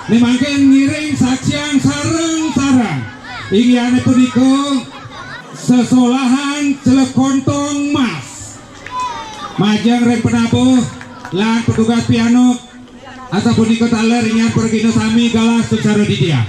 Nimangkin ngiring saksian sareng-sareng inggiane punika sesolahan Celekontong Mas majang rek penabuh lan petugas piano asa punika taler ingat pergino sami galas tucara di dia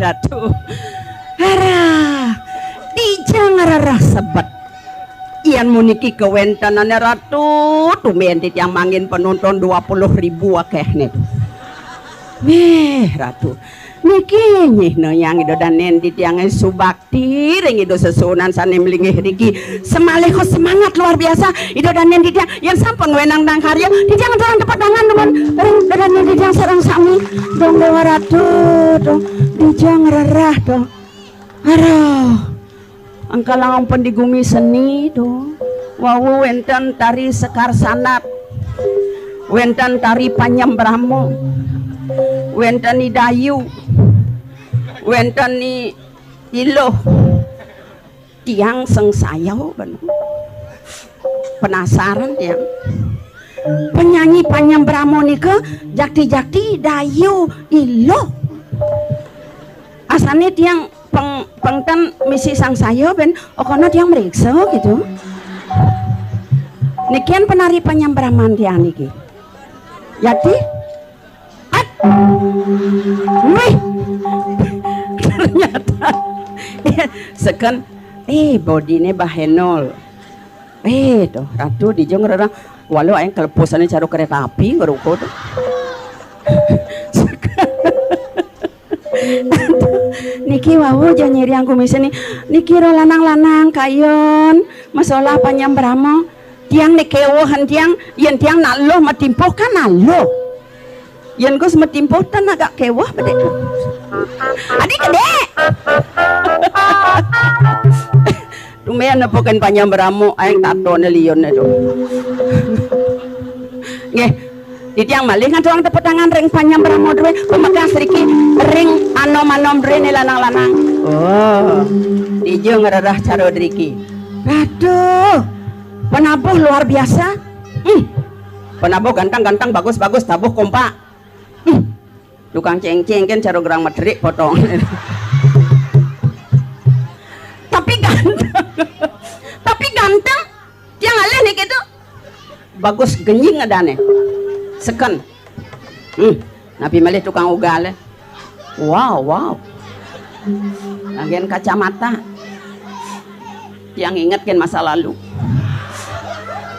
Ratu Hara dijang rarah sebet ian muniki kewentanane Ratu tumendit yang mangin penonton 20.000 akeh nih Ratu niki nyihna yang ido dan nendit yang subakti ring ido sesunan sane melingih riki semalih semangat luar biasa ido dan nendit yang sampun wenang dang karya di jangan dorang dapat dangan teman ring dan nendit yang sareng sami dong Dewa Ratu dong di jangan rarah dong aduh angka langang pendigumi seni dong Wawu wenten tari Sekar Sanat, wenten tari Panyambramo, wenten ni Dayu, wenten ni Iloh, tiang sengsayau bener. Penasaran tiang. Penyanyi Panyambramo nika jakti-jakti Dayu Iloh. Asane tiang pengten misi sang sayo ben okono tiang meriksa gitu. Nikian penari Panyambraman tiang niki. Jadi wih ternyata seken bodine bahenol. Tuh ratu di jeng rara walau aing kelepusannya caro kereta api ngeruko tuh. Niki wawu jangan nyeri yang kumis ini niki ro lanang-lanang kayon masalah Panyambramo tiang nekewohan tiang yen tiang naloh matimpoh kan naloh yen gus matimpoh tan agak kewah bede adik gede lumayan nepokan Panyambramo aing tato nelion itu nggih di tiang malih ngadong tepuk tangan ring Panyambramo dwe pemegang seriki ring anom-anom dwe ni lanang-lanang di jeung ngererah caro driki aduh penabuh luar biasa penabuh gantang-gantang bagus-bagus tabuh kompak tukang ceng-ceng kan caro gerang medrik potong tapi ganteng tiang alih nih gitu bagus genying adane seken Nabi malih tukang ugal wow lagian kacamata yang ingetkan masa lalu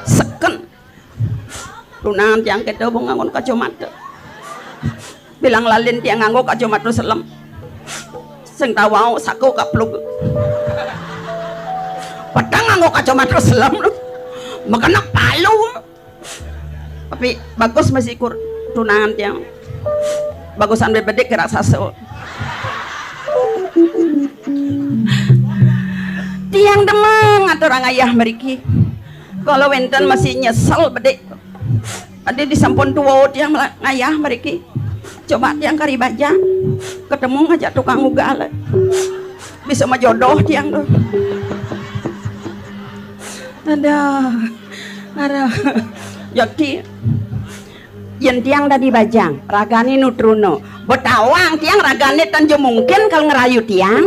seken tunangan tiang kita ngangon kacamata bilang lalin tiang nganggo kacamata selem sing tawau saku kaplug padang nganggo kacamata selem makanya palu tapi bagus masih kur tunangan tiang bagusan bebedek gerak saso tiang demang atau orang ayah meriki kalau wenten masih nyesel bedek ada di sampun tua tiang ngayah meriki coba tiang kari baja ketemu ngajak tukang ugal bisa mah jodoh tiang tuh ada jadi yen tiang tadi bajang ragani nutruno betawang tiang ragane tanjo mungkin kalau ngerayu tiang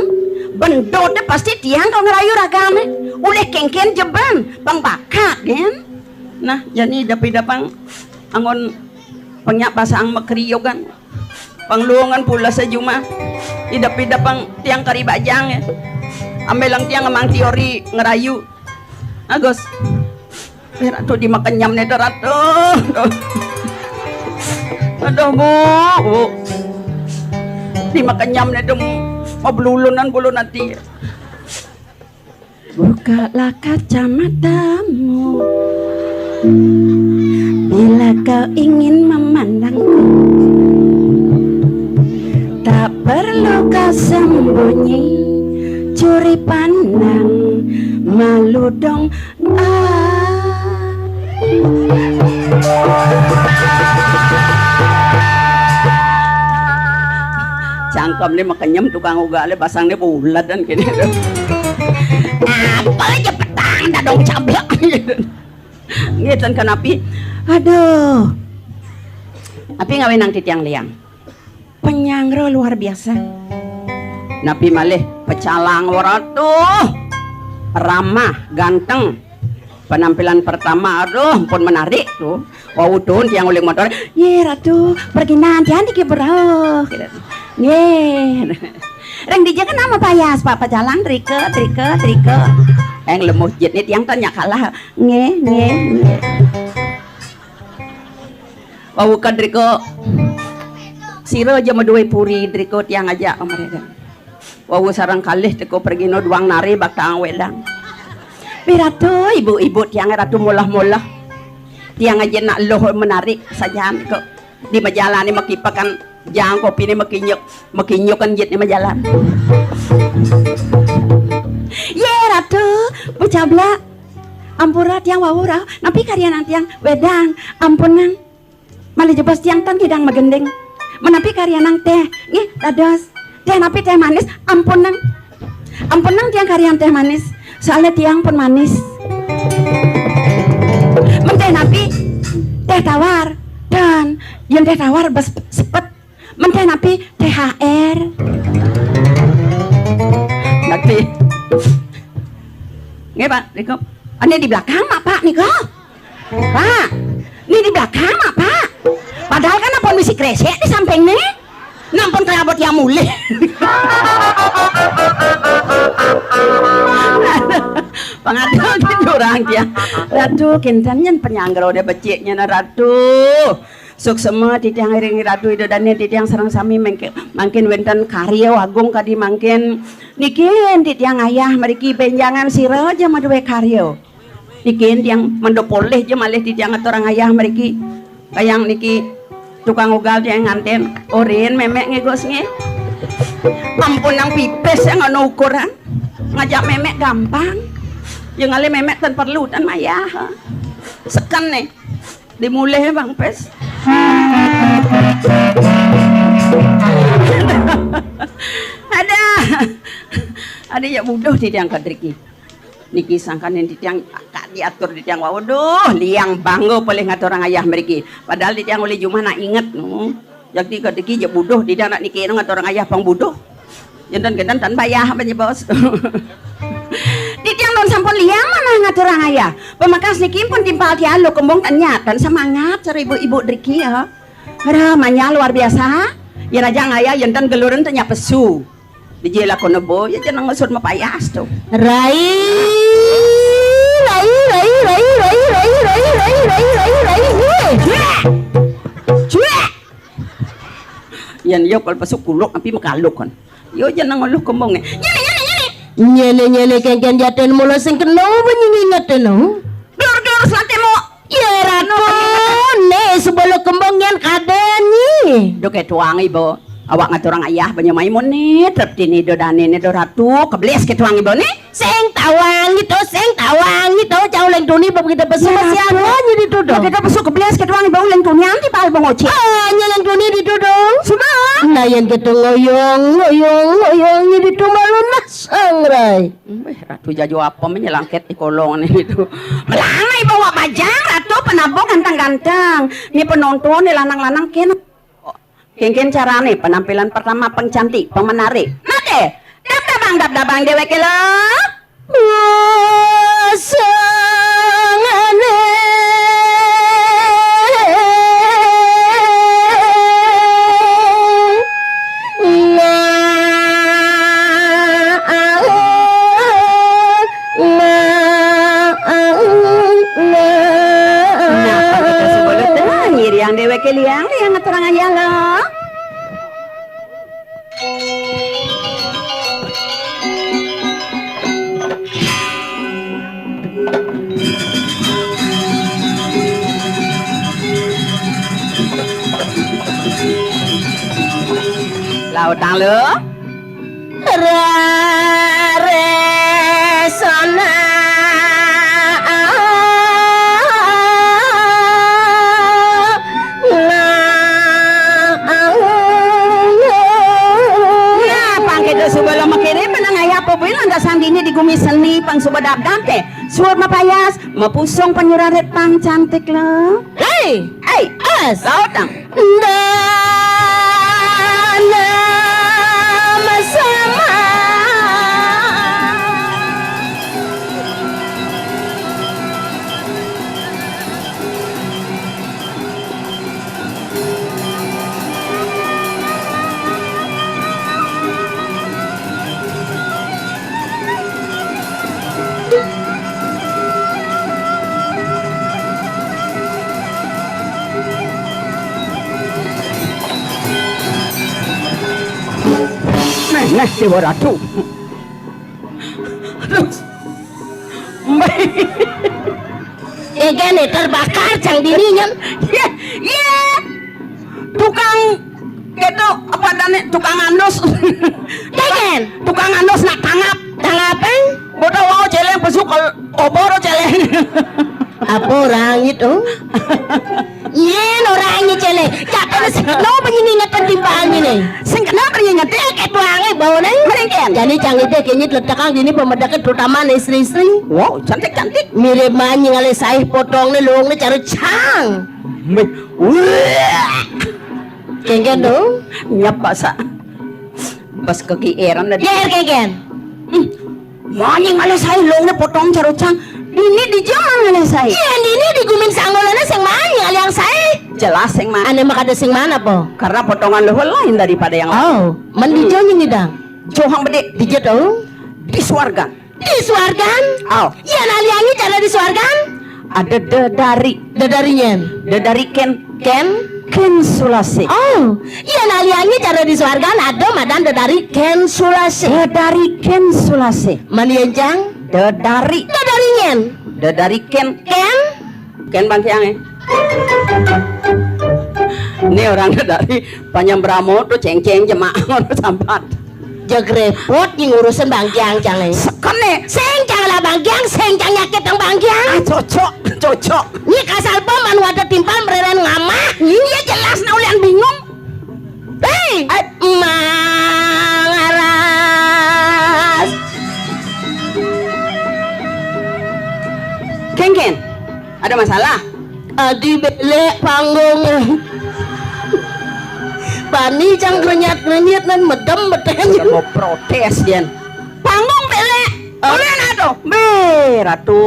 bendo deh pasti tiang kalau ngerayu ragane oleh kengken jeban bang bakat kan nah jadi dapi-dapang angon penyak basang mekriyo kan pangluangan pula sejuma dapi-dapang tiang kari bajang ya ambelang tiang emang teori ngerayu Agus ratu dimakan nyam nih ratu aduh bu dimakan nyam nih dong mau belulunan bulu nanti bukalah kacamatamu bila kau ingin memandangku tak perlu kau sembunyi curi pandang malu dong cangkem nih makanyam tukang ugali basang nih bulat dan gini apa aja petang dah dong cablak gitu kan api aduh api ngawin nang titiang liang penyangro luar biasa napi malih pecalang waratuh ramah ganteng penampilan pertama aduh pun menarik tuh wow tuh tiang uling motor ye ratu pergi nanti andi berau ye reng dijaga nama payas pak pecalang trike yang lemuh jet nih tiang tanya kalah nge wow kan trike siro aja medue puri trike tiang aja mereka wow sarang kalih teko pergi no duang nari bakang wedang piratu ibu-ibu tiang ratu mulah-mulah tiang aja nak loh menarik saja kok di majalah ni makipakan jang kopi ni makinyuk kan jet ni majalah ye ratu pecabla ampura tiang wawura napi karyanan tiang wedang ampunan malih jebas tiang tan kidang magendeng menapi karyanan teh nggih dados teh napi teh manis ampunan tiang karyanan teh manis soalnya tiang pun manis menteh napi teh tawar dan yang teh tawar bes sepet menteh napi THR napi nggih Pak Niko ini di belakang mak Pak Niko Pak ini di belakang mak Pak padahal kan apun misi kresek di samping nih nampun kelabot yang mulih pengadil gitu orang dia ratu kintannya penyanggro dia beciknya na ratu suk semua di tiang iring ratu itu dan di tiang serang sami makin wenten karya agung kadi makin nikin di tiang ayah meriki benjangan sira aja maduwe karya nikin tiang mendopoleh aja malih di tiang orang ayah meriki kayang niki tukang ugal tiang nganten orin memek ngegos nge ampun nang pipes yang ngono ukuran ngajak memek gampang yang ale memek tan perlu tan mayah sekan nih dimulai bang pes ada ya buduh di tiang kadriki niki sangkan yang di tiang kak diatur di tiang waduh liang banggo boleh ngatur orang ayah meriki padahal di tiang oleh cuma nak inget no jadi kadriki ya buduh di tiang nak niki ngatur orang ayah bang buduh jantan gentan tan bayah apa bos di tiang non sampun liang mana ngatur orang ayah pemakas niki pun timpal tialo kembung tanyatan semangat cara ibu-ibu driki ya ramanya luar biasa ya raja ngaya jantan geluran tanya pesu di jela konobo ya jangan maksud mapayas tuh rai yan yo kalau pasuk kulok tapi makalok kan yo jangan ngeluh kembungnya nyele kengken jaten mula sing kena ingat no dur selate mo ya ratu ne sebelum kembangnya kaden ni do kayak tuang ibu awak ngatur orang ayah banyak maimun nih terpti nih do dani nih do ratu kebeles ke tuang ibu nih seng tawang itu jauh leng tuni bapak kita besu masih ada jadi tuh kita besu kebeles ke tuang ibu leng tuni anti pal bongoci leng tuni di dudung semua nah yang kita ngoyong jadi tuh malu nasang rai ratu jaju apa menyelangket di kolong nih itu melangai bawa bajang ratu penabung ganteng-ganteng ini penonton nih lanang-lanang Kengken cara nih penampilan pertama pengcantik, pemenarik. Nade, dap-dabang dewek lo. Sangane. Yang dewek liang ngaturang aja lo. Lautang lo. Resona. Sebelum makirim menang ayah popoin anda sandini di gumi seni pang subadab dante suar mapayas mapusong penyuraret pang cantik lo as lautang dana masama nah dewa ratu gini terbakar cang dininya iya tukang gitu apa dane tukang anus gini tukang anus nak tangapan Bodoh mau celeng pesukal obor celeng. Apa orang itu? Yen orang ini celeng. Katanya sing kenapa penyingatan timbang ini? Sing kenapa nyingetin Ketuange bau nih. Meringken. Jadi canggih deh kayaknya letakkan gini pemedaknya terutama istri-istri. Wow, cantik-cantik. Mirip manyi ngale saih potong nih luang nih cari cang. Kengken dong. Nyap basa. Pas kegiiran dah. Ger kengken. Manyi ngale saya long potong carucang. Ini di zaman ngale saya. Iya ini digumin sanggolana sing manyi ngale yang saih. Jelas yang mana? Ane mah kada sing mana po? Karena potongan luhur lain daripada yang lain. Oh, mandijonya nih dang. Johang bede Dijat dong. di swarga. Disuargan? Oh, Iya naliangi cara disuargan? ada dedari, Dadarinya. dedari ken sulase. Oh, iya naliangi cara disuargan ada madan dadari ken sulase. Dedari ken sulase. Manienjang? Dedari, Dadarinya. dedari ken Ken? bang kiang. Ini orang dari Panjang Bramo tuh ceng-ceng jemaah ngono sampat. Jag repot yang urusan bangkiang canggih. Sekene, Seng lah bangkiang, seng cang nyakit ang bangkiang. cocok. Ini kasal po manu ada timpal mereren ngama. Iya jelas na ulian bingung. Hei, mangaras. Ken, ada masalah? Adi belek panggung. Bani cang grenyat nan medem Udah mau protes Dian. Panggung bele. Oleh nado. Ratu,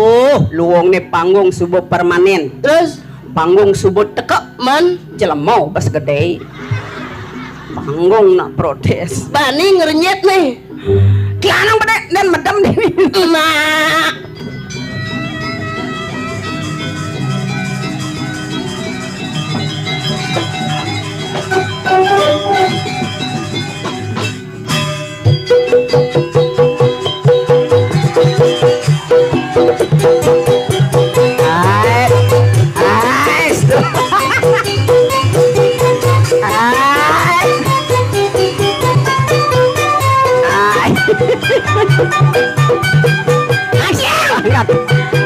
luong nih panggung subuh permanen. Terus Panggung subuh teka man jelemau bas gede. Panggung nak protes. bani ngerenyet nih. Kianang bede dan medem dini. Mak.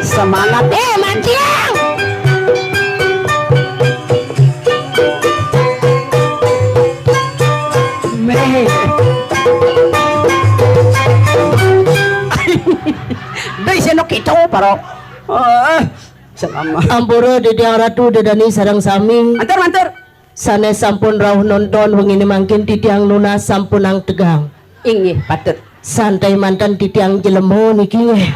Semangat Manciang. Dari senok itu paro. Selama. Ampura Dedang Ratu Dedani sarang sami. Mantur. Sanes sampun rauh nonton wengine mangkin titiang lunas sampun ang tegang. Inggih patut. Santai mantan titiang jelemo niki nge.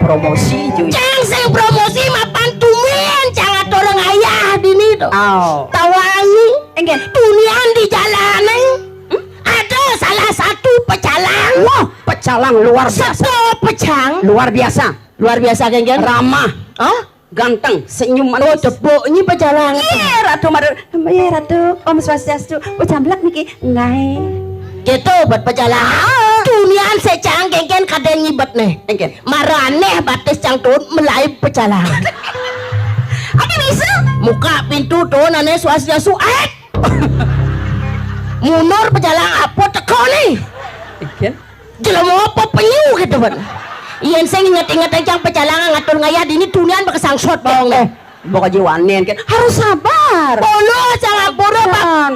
Promosi juga. Cang sing promosi mapan tumen jangan orang ayah dini tuh. Oh. Tawangi Enggak. dunian di jalanan. Ada salah satu pecalang. Wah, pecalang luar biasa. Satu pecang. Luar biasa. Luar biasa kan? Ramah, Oh? ganteng, senyum Oh, manis. tepuknya pecalang. Iya, Ratu Madur. Iya, Ratu. Om Swastiastu. Oh, jamblak niki. Ngai. Gitu buat pecalang. Dunian secang gengken kadang nyibet nih. Enggak. Maraneh batis cangtun melai pecalang. Ada bisa? Muka pintu tuh nane Swastiastu. Mundur pecalang apa teko nih? Enggak. Jelema apa penyu gitu buat. Iyan saya inget-inget aja pecalang ngatur ngaya dini dunian berkesangsot bawang nih. Boka jiwanen kan. Harus sabar. Polo jangan pura bang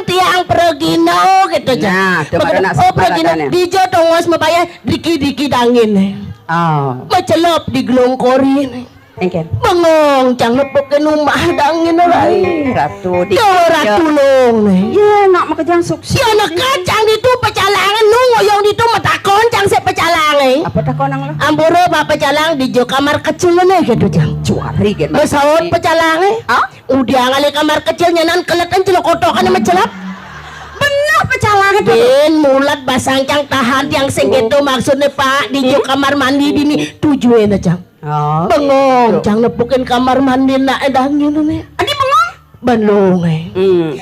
tiang pergino gitu Nah, aja. tuh pada nak sabar adanya. Dijo tongos mebaya diki-diki dangin. Oh. Macelop di gelongkorin. Enggak. Bengong jangan lepokin rumah dangin Ay, Ratu di. Ratu long nih. Iya, nak makajang sukses. Si anak kacang itu pecalangan nungoyong itu matakon cang se pecalangan. Apa tak konang lah? Amburo ba pecalang di jo kamar kecil nih gitu jang. Cuari gitu. Besawat pecalangan. Ah? Udah ngali kamar kecilnya nan kelihatan celok kotokan sama celap. Benar pecalang itu. Ben mulat basangcang tahan yang sing gitu maksudnya Pak di jo kamar mandi dini tujuan aja. Oh. Bengong cang nepukin kamar mandi nak edangin nih. Adi bengong. Belum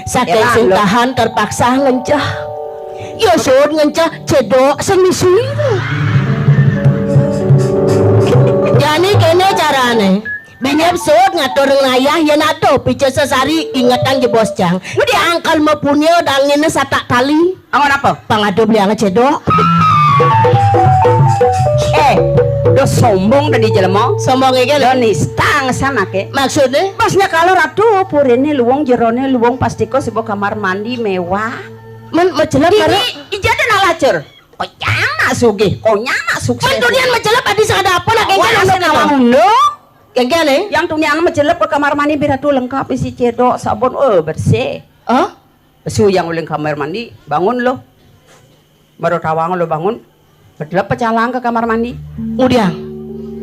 saking Elang, sing lo. tahan terpaksa ngencah. Ya sud ngencah cedok sing misui. Jadi kene carane. Benyap sud ngatur ngayah ya nato pice sesari ingatan di bos jang. Udah angkal mapunyo dangin satak tali. Angon apa? Pangado beli cedok. do sombong dari jelema Sombong iki do lho. nista ngesana ke Maksudnya? Masnya kalau ratu purine luwung jerone luwung pastiko sebuah kamar mandi mewah Majelep karo ini ijada nalacur konyang masuk konyang masuk Mentunian majelep adi sada apa nak Wah, kengken nasi ono nawang lo. Kengken nih? Yang tunian majelep ke kamar mandi biar tuh lengkap isi cedok sabun bersih Oh? Besu yang uling kamar mandi bangun lo baru tawang lo bangun berdelap pecalang ke kamar mandi Udiang.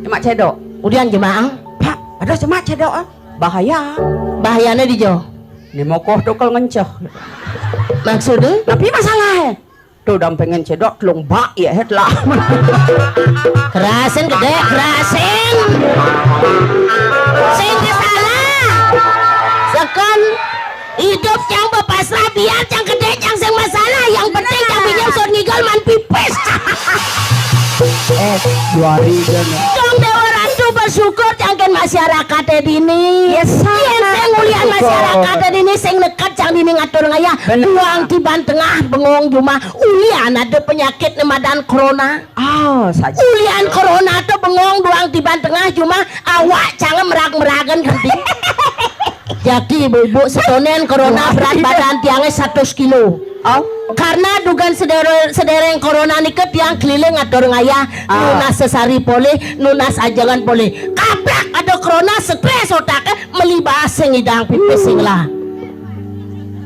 cuma cedok Udiang jemaah. pak ada cuma cedok bahaya Bahayanya di jauh. ini mau koh dokol ngenceh Maksudnya? tapi masalah tuh dam pengen cedok lombak ya het lah Kerasin gede, kerasin. Sing salah. Sekon hidup yang berpasrah biar yang gede yang sing masalah. Yang penting yang pinjam son ngigol man pipis. juari dan Dong Dewa Ratu bersyukur jangan masyarakat dini. Yes, Yen sing mulian masyarakat dini sing nekat jang dini ngatur ngaya. Buang tiban tengah bengong cuma ulian ada penyakit nemadan corona. oh saja Ulian corona tuh bengong doang tiban tengah cuma awak jangan merag-meragan ganti. Jadi ibu-ibu setonen corona berat badan tiangnya 100 kilo. oh Karena dugaan sedereng corona niket yang keliling ngatur ngaya nunas sesari boleh nunas ajangan boleh kaprak ada corona stres otaknya melibas sing idang pipis sing lah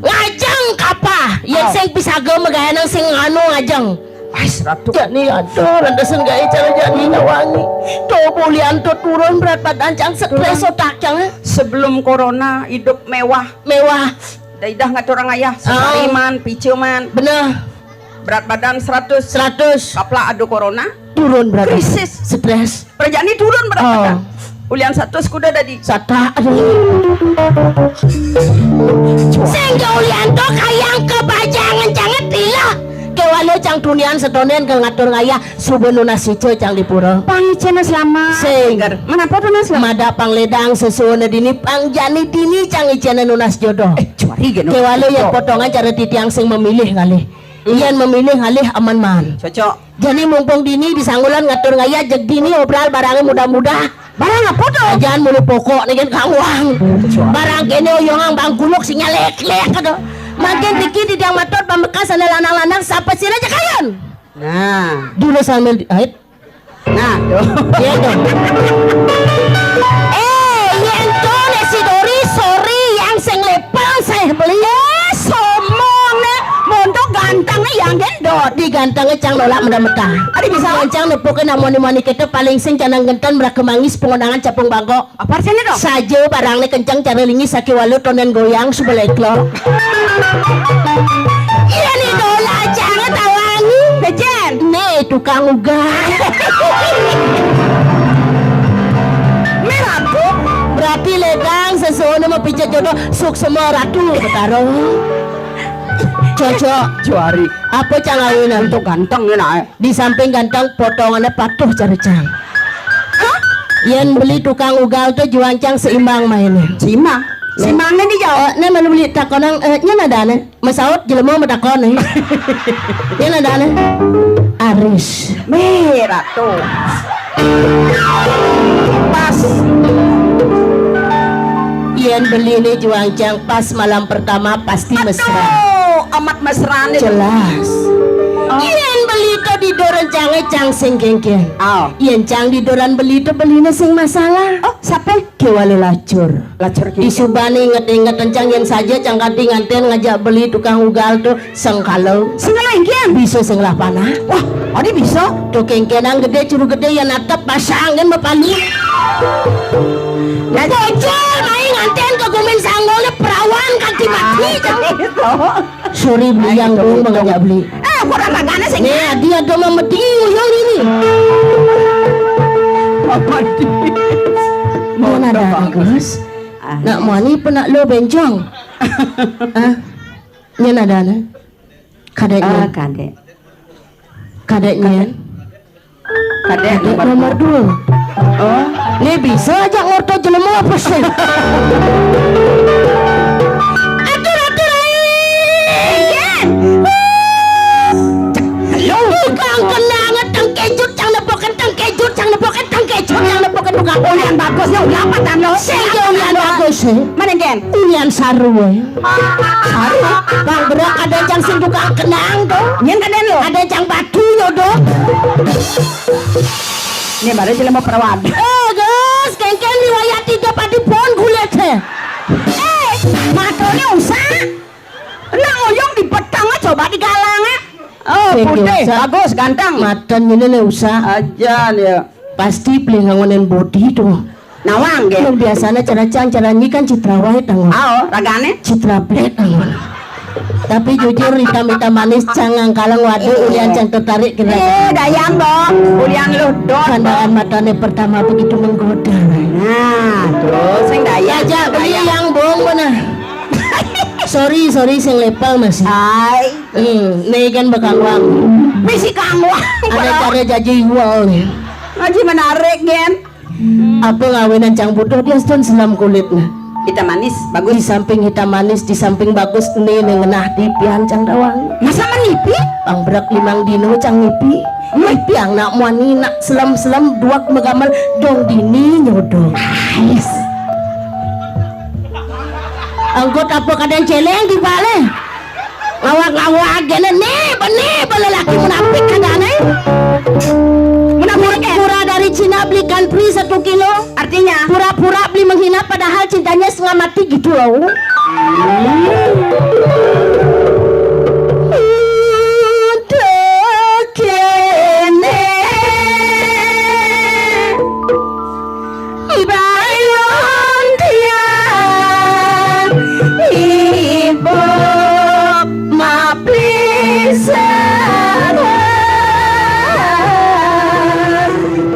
ngajeng kapa yang sing bisa megayanang sing anu ngajeng Ais ratu jadi aduh randasan gaya cara jadi nawangi tuh bulian tuh turun berat badan cang stres otaknya sebelum corona hidup mewah mewah dah ngatur orang ayah sariman picuman bener berat badan 100 100 kapla adu corona turun berat badan. krisis stres kerjaan ini turun berat Oh. badan ulian 100 kuda tadi Sata aduh sehingga ulian to kayang kebajangan jangan tila kewalo cang tunian setonen ke ngatur ngaya subuh nunas sico cang dipuro pangicena selama sehingga menapa tunas selama mada pangledang sesuana dini pangjani dini cang icena nunas jodoh cuari geno kewalo yang potongan cara titiang sing memilih kali iyan memilih alih aman man cocok jadi mumpung dini disanggulan ngatur ngaya jeg dini obral barangnya mudah-mudah barang apa tuh jangan mulu pokok nih kan kawang barang kene oyongang bangkuluk sinyalek-lek aduh makin dikit di yang motor pambekas ada lanang-lanang siapa sih aja kayan nah dulu sambil ait nah tuh iya dong yento si Dori sorry yang sing lepang saya beli somong nih montok gantengnya yang gendot di gantengnya cang nolak menda-menda ada bisa gancang nepukin amoni-moni kita paling sing canang gentan merakemangis pengundangan capung bangkok apa sini dong saja barangnya kencang cara lingi saki walu tonen goyang subeleklo iya nih dola jangan tawangi bejen nih tukang ugal meratu berarti ledang sesuatu mau pijat jodoh suk semua ratu betaro cocok cuari apa cangawinan untuk ganteng ya nak di samping ganteng potongannya patuh cara cang yang beli tukang ugal tuh juancang seimbang mainnya simang simangnya di jauh nih mana beli takonang nyana dana masaut jelema mau takon nih nyana dana Aris merah tuh pas yang beli ini juancang pas malam pertama pasti mesra oh amat mesra nih jelas yang beli tuh di doran cange cang sing kengkeng oh yang cang di doran beli tuh belinya sing masalah oh siapa kewale lacur lacur di Subani inget-inget kencang yang saja cang kati nganten ngajak beli tukang ugal tuh sengkalau sengala ingkian bisa senglah panah wah ada bisa tuh kengkenang gede curu gede yang natap pasangin mapali ya bocor main nganten kegumin sanggolnya perawan kaki mati sorry beli yang dong ngajak beli kurang magana sih nih dia tuh memeding yang ini mana ada Agus nak mani penak lo bencong nyen ada na kadeknya kadek kadeknya kadek nomor 2 oh nih bisa aja ngorto jelema apa sih atur tukang kenangan tang kejut cang nepokan tang kejut cang nepokan bagusnya ulama tano. Sing yo unian bagus e. Mana gen? Unian saru e. Saru. Kang berak ada yang sing tukang kenang tuh. Nyen kaden lo. Ada yang batu yo do. Ini baru sila mau perawat. Gus, kengken riwayat hidup di pohon kulit he. Matanya usah. Nah oyong di petang coba di galang. Oh Putih, putih, usah. bagus, ganteng. Matan ini nih usah. Aja dia. Pasti beli ngangonin body tuh. Nawang ge. Yang biasanya cara nyi kan citra white tangon. Ao, ragane. Citra black tangon. Tapi jujur hitam manis cangang kalang waduh ulian cang tertarik kira. Dayang dong. Ulian lu dong. Pandangan matanya pertama begitu menggoda. Nah, terus sing dayang. Aja beli yang bohong benar. sorry sing lepal masih. Hai. Nih kan bakal uang. Misi kangwang. Ada cara jaji jual nih. Aji menarik gen. Apa ngawinan cang butuh dia stun selam kulitnya. Hitam manis, Di bagus. samping hitam manis, di samping bagus nih ngenah tipian cang dawang. Masa menipi? Pang berak limang dino cang nipi. Nipi ang nak muani nak selam duak megamal dong dini nyodong. Ais. Angkot apa kadang celeng di bale. Ngawak gene nih lelaki munafik kadane. Munafik pura dari Cina belikan free 1 kilo. Artinya Pura-pura beli menghina padahal cintanya setengah mati gitu loh.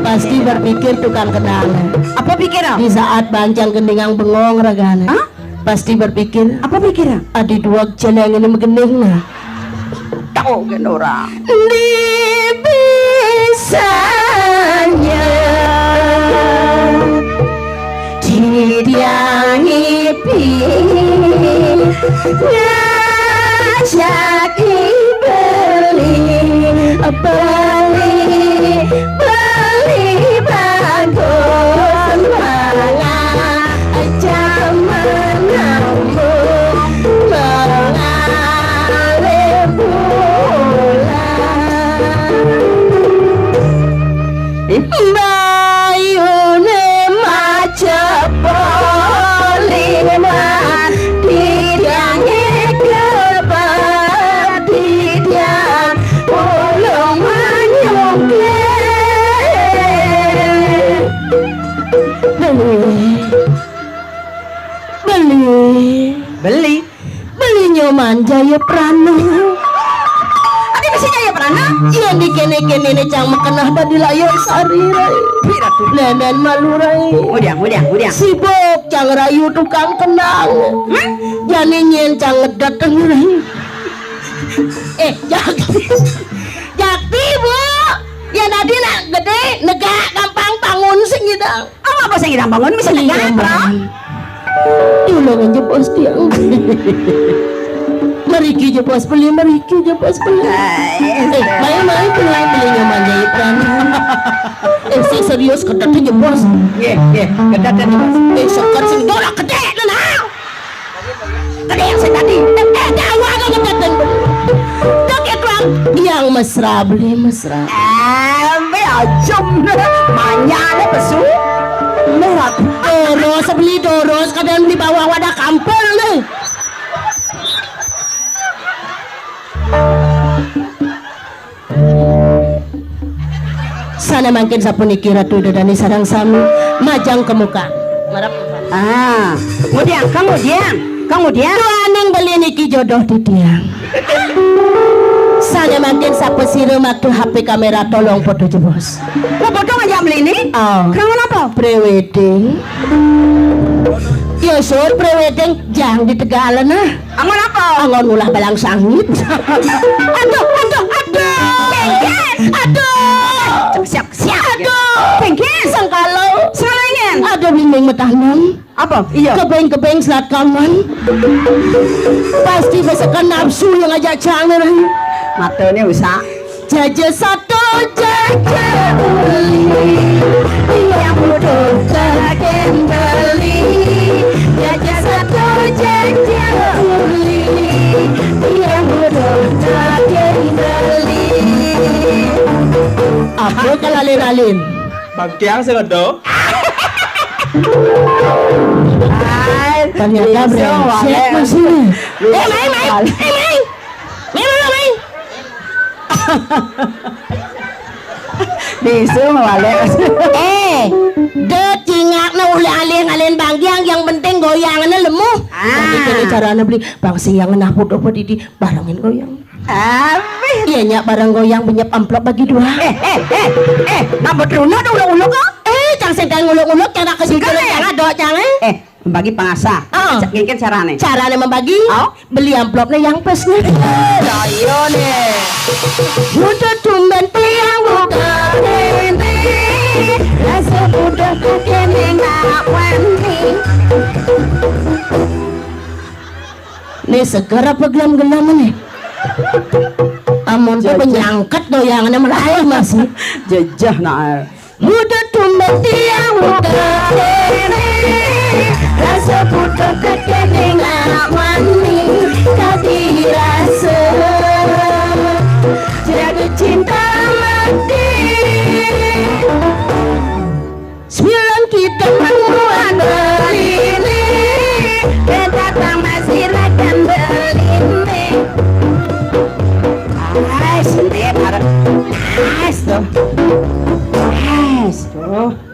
Pasti berpikir tukang kenal. apa pikiran? Di saat banjang gendingang bengong ragane. Hah? Pasti berpikir Apa pikiran? adi dua jeneng ini megening nah. Tahu gen orang. Di bisanya didiangi pi ngajak beli bagus malah aja menamu mengalir bulan bayune macepoliman didiangi kebadidian ulung manyungke beli nyoman jaya prana. Adi mesti jaya perana. Iya di kene-kene ini cang mekenah dadi layo sari rai. Pira tuh? Lenen malu rai. Udiang. Sibuk cang rayu tukang kenang. Jani nyen cang ngedat rai. Jakti bu. Ya tadi nak gede negak gampang bangun sing gitu. Apa sing irang bangun mesti negara. Tulungan je bos dia. Meriki je bos beli. Mai beli nyaman jahit kan. Serius kedat je bos. Ye, kedatan nih bos. Sokar sing dorak gede nah. Tadi yang saya tadi. Dawa ka kedat. Doket wang yang mesra beli mesra. Be ajum manyane pesu. Merah doros beli doros kadang beli bawah wadah kampel nih. Sana makin sapuni kira tuh dadani sarang sami majang ke muka. Marap. Kemudian. Tuaning beli niki jodoh di tiang. Sana makin sapu siru waktu HP kamera tolong foto jebos. Lo bodoh aja beli ini? Oh. Kenapa apa? Prewedding. Ya sur prewedding jang di Tegalan nah. Angon apa? Angon ulah balang sangit. Aduh. Siap. Pengkin sangkalo. Selain Ada bimbing metahanan. apa? Iya. Kebeng selat kaman. Pasti besekan nafsu yang ngajak canggih. Matanya usah. Jaja satu jaja uli, yang bodoh kagen beli. Jaja satu jaja uli, yang bodoh kagen beli. Apa kalau alin-alin? Bangkiang segodo. Ternyata brengsek masih. Main. Bisu wale. De cingakna uli alin bangkiang yang penting goyangannya lemu. Nanti kene caranya beli bang siang nah foto di barangin goyang. Iya nyak barang goyang punya amplop bagi dua. Nambah runa dong uluk-uluk kok. Cang sedang nguluk-nguluk cara kesitu cara do cang Membagi pangasa. Mungkin carane. Caranya membagi beli amplopnya yang pesnya. Ayo nih. Udah tumben tiang buka rente, rasa udah kekene nggak wani. Nih segera pegelam-gelam nih. Amun tuh penyangkat doyangannya melayu masih. Jejah nak. Udah tumben tiang buka rente, rasa udah kekene nggak wani. Tadi rasa jadi cinta mati. Sembilan kita membuat belini, datang masih akan belini.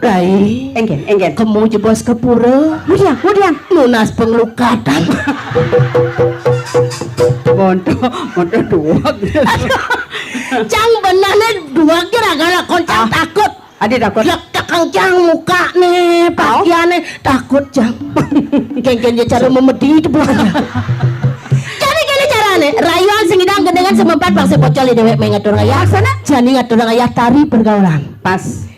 Rai, Enggen. kamu jebos ke pura. Kemudian. Lunas pengelukatan. Mondo dua. Cang benarnya dua gara-gara koncang takut. Adik takut. Lek takang cang muka nih, pakaiannya takut cang. Geng-geng cara memedi itu bukan. Jadi gini caranya, rayuan sing idang gendengan semempat bangsa pocol di dewek mengatur ayah sana. Jani ngatur ayah tari pergaulan. Pas.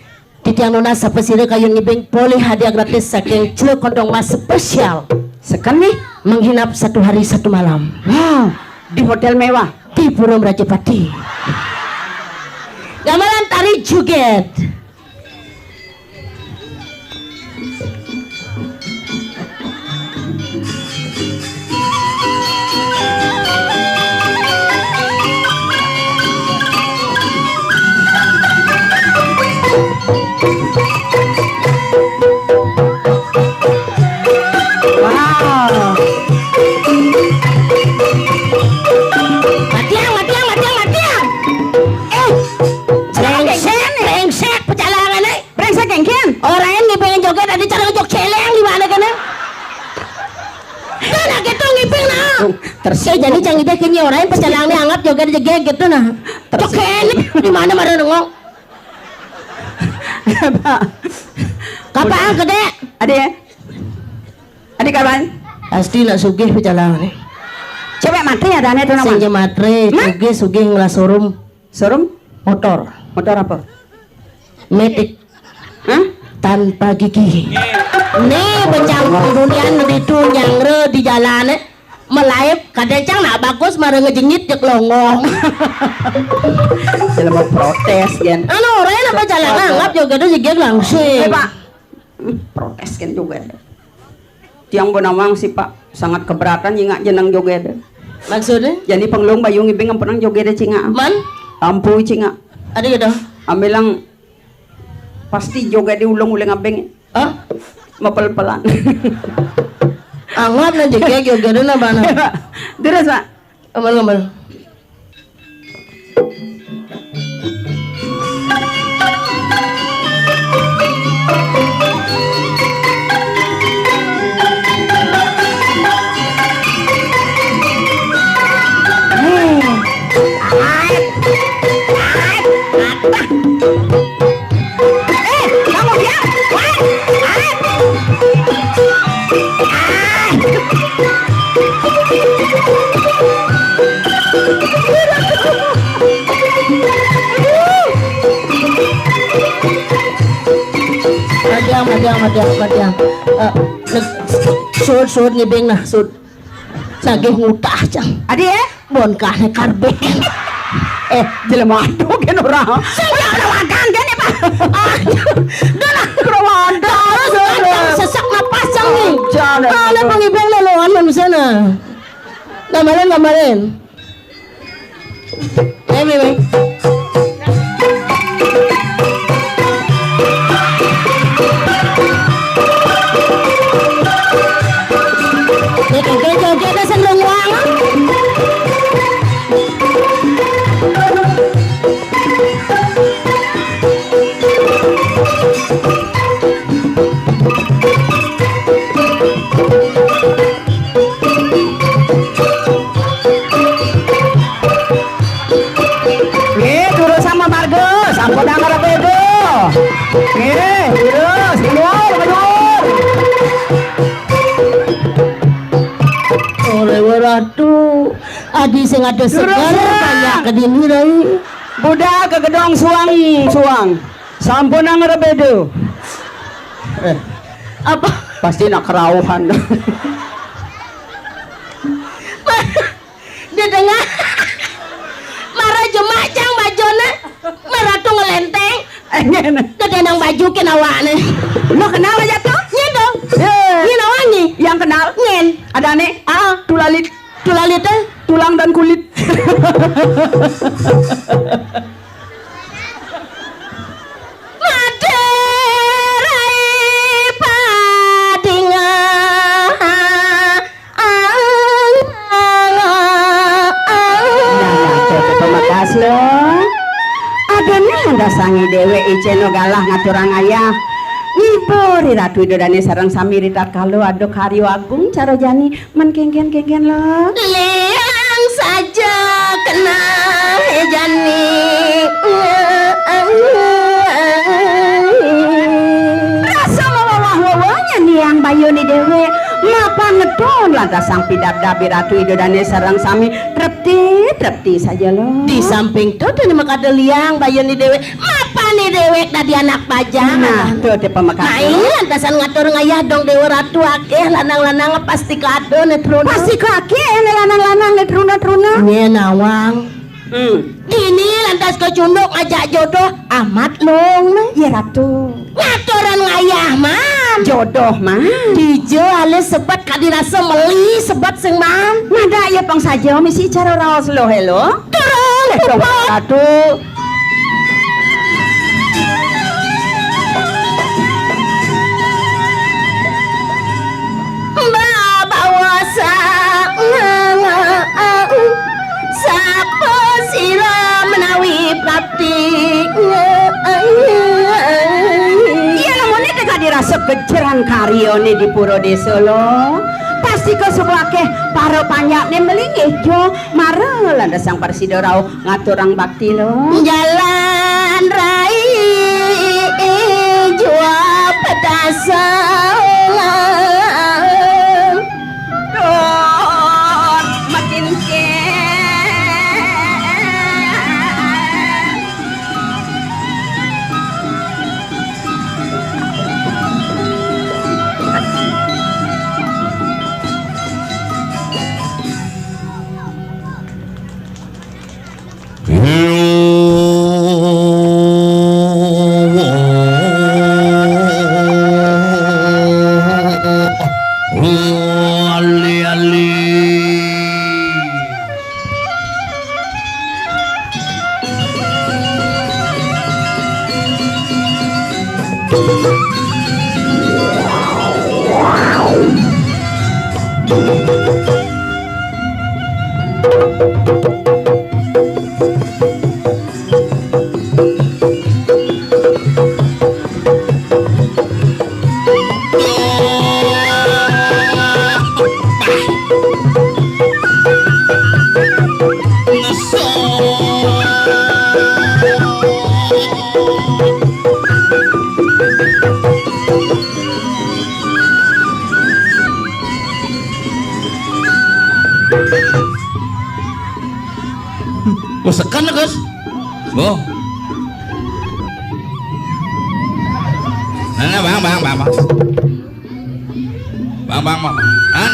Di tiang nona sapesire kayu ngibing boleh hadiah gratis saking celuk kondong mas spesial. Sekan nih. Menghinap 1 hari 1 malam. Wow. Di hotel mewah. Di Pura Rajapati. Gamelan tari joget. Wow. Matiang. Brengsek pecalangan nih. Brengsek Enggen. Orang yang ngibingin joget ada cara ngejok celeng di mana kan? Nah gitu ngibing nah. Tersih jadi canggih deh kini orang yang pecalangan anggap joget joget gitu nah. Joget di mana nengok. Kapan gede? Adik kapan? Pasti nak sugih pecalangan nih. Cewek mati ada nih tuh nama. Senja matre, sugih ngelas showroom motor. Motor apa? Metik tanpa gigi. Nih bencang dunia itu nyangre di jalan melayap kadang nak bagus marah ngejengit jek longong. Dalam mau protes kan? Anu orang apa jalan anggap juga itu jegek langsung. Pak. Protes kan juga. Tiang Bonawang sih Pak sangat keberatan nyingak jenang joget. Maksudnya? Jadi penglung bayung ibing yang pernah joget cinga. Man? Ampu cinga. Ada gitu? Ambilang pasti joget diulang-ulang abeng. Hah? Mapel-pelan. Anggap na jegek juga itu na bana. Terus Pak. Amal. Madiang. Sud ngibing nah sud. Sagih ngutah cang. Adi Bon kahne karben. jelema aduh kan ora. Sing ana wakan kene, Pak. Dalah krawanda. Sesak napas cang nih. Ada pengibeng loloan di sana. Gambarin. Bebe. Oke, ada seneng wang. Turun sama Margo, sampo dangar bedo. Terus, mundur. Ore waratu, adi sing ada segala banyak kedini rai. Budak ke gedong suang. Sampo dangar bedo. Apa? Pasti nak kerauhan. Dia dengar. Marah jemacang bajona, marah tuh ngelenteng. Kedenang baju ke awakne. Lo kenal aja tuh? Nyen dong. Eh, Nyen awangi. yang kenal? Nyen. Ada nih? Tulalit. Tulalit teh. Tulang dan kulit. Materai padinga. Pemakas lo. Ada nih anda sangi dewe iceno galah ngaturang ayah. Ngiburi Ratu Idodane sareng sami rita kalau aduk Haryo Agung cara jani men kengken lo. Liang saja kena jani. Rasa mawah-wawahnya nih yang bayu ni dewe. Ngapa ngedon lantas sang pidab-dabi Ratu Idodane sareng sami trepti saja lo. Di samping tuh tuh maka ada liang bayi ni dewe. Apa nih dewek tadi anak pajang? Nah, tuh te pemakas. Nah ini lantasan ngatur ngayah dong dewa ratu akeh lanang-lanang pasti kado netruna. Pasti kaki ini lanang-lanang netruna-truna. Nye nawang. Ini lantas kecunduk ngajak jodoh amat long. Ya Ratu. Ngaturan ngayah man. Jodoh mah. Dijo alis sebat kadirasa meli sebat sing man. Nada ya pang saja misi cara raos lo hello. Turun cepat. Ratu. Bawa sapa sira menawi prakti. Iya namanya teka dirasa kejeran karyone di puro desa lo. Pasti ke sebuah ke paro panyak ne melingih jo mare landa sang parsidorau ngaturang bakti lo. Jalan rai jua petasan. Makin ke Sekan Gus. Oh. Nah, bang. Bang. Han.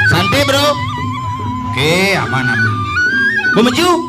Santai, Bro. Oke, aman. Mau maju?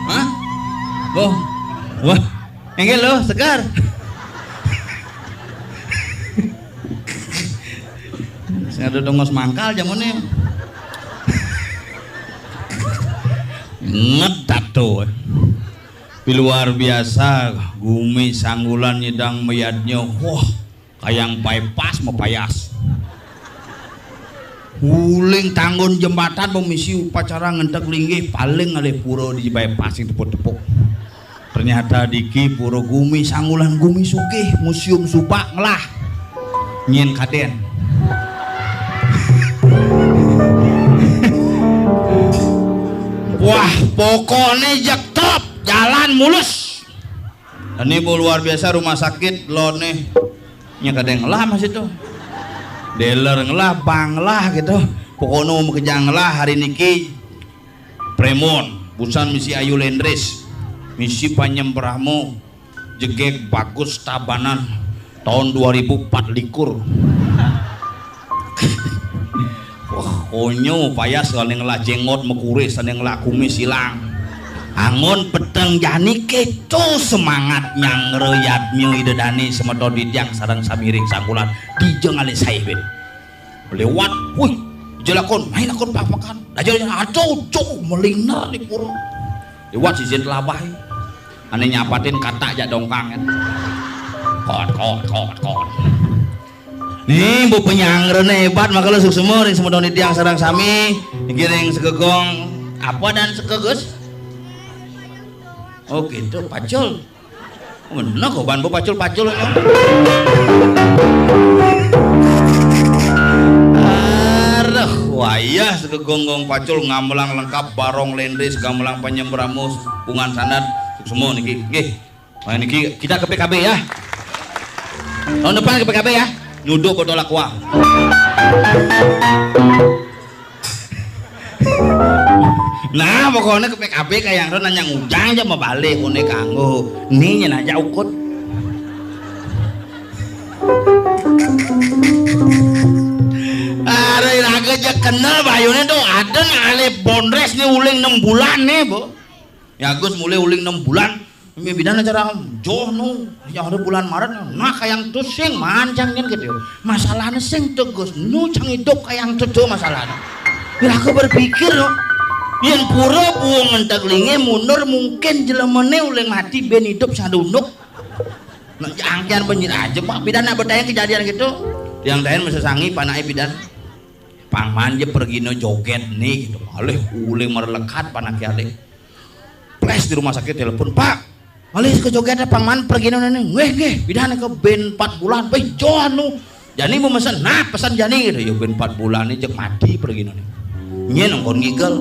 Hah? Oh, wah, enggak lo, segar. Saya ada dongos mangkal jamannya. Ngedat tuh. Luar biasa, gumi sanggulan nyedang meyadnya. Wah, kayang bypass mau payas. Uling tanggon jembatan pemisi upacara ngentek linggih paling alih puro di bypass yang tepuk-tepuk. Ternyata diki puro gumi sanggulan gumi sugih museum subak ngelah nyen kaden. Wah, pokoknya jektop jalan mulus. Dan ini luar biasa rumah sakit lo nih nyekadeng ngelah mas itu. Dealer ngelah, bang ngelah gitu. Pokoknya mau kejang ngelah hari niki Premon, busan misi Ayu Lendris, misi Panyembramu, jegek bagus tabanan tahun 2004 likur. Wah, konyo payas kalau ngelah jengot mekuris, ada ngelah kumis hilang. Angon peteng jani keco semangat yang ngereyatnya idedani semedodit yang sarang samiring sangkulan dijeng alih saibin lewat wih jelakon main akon pak-pakan aja aduh cok melingnar di pura lewat sizin telabah aneh nyapatin kata aja dongkang kan kot nih bu penyangren hebat makanya suk semua ring semedodit yang sarang sami digiring segegong apa dan segegus. Oh gitu, pacul. Mana kok ban pacul-pacul ya? Aduh, wayah segegonggong pacul ngamelang lengkap barong lendris gamelang Panyembramu pungan sandat semua niki. Nggih. Wah niki kita ke PKB ya. Tahun depan ke PKB ya. Nyuduk botol aqua. Nah pokoknya ke PKB kayak yang nanya ngujang aja mau balik kone kanggo nih nyen aja ukut ada raga aja kenal bayunya tuh ada ale bondres nih uling 6 bulan nih bu ya Gus mulai uling 6 bulan ini bidana cara joh nu yang ada bulan Maret nah kayak tuh sing mancang gitu masalahnya sing tuh Gus nu cang hidup kayak tuh masalahnya ya aku berpikir loh yang pura buang ngentak linge mundur mungkin jelemane uling mati ben hidup sadunduk nah angkian banjir aja pak pidana berdaya kejadian gitu yang lain masa sangi panai pidan pangman je pergi no joget nih gitu alih uling merelekat panak alih ples di rumah sakit telepon pak alih ke joget pangman pergi no nih weh pidana ke ben 4 bulan weh joanu jani mau pesan nah pesan jani gitu ya ben 4 bulan ini jek mati pergi no nih nyen nongkon ngigel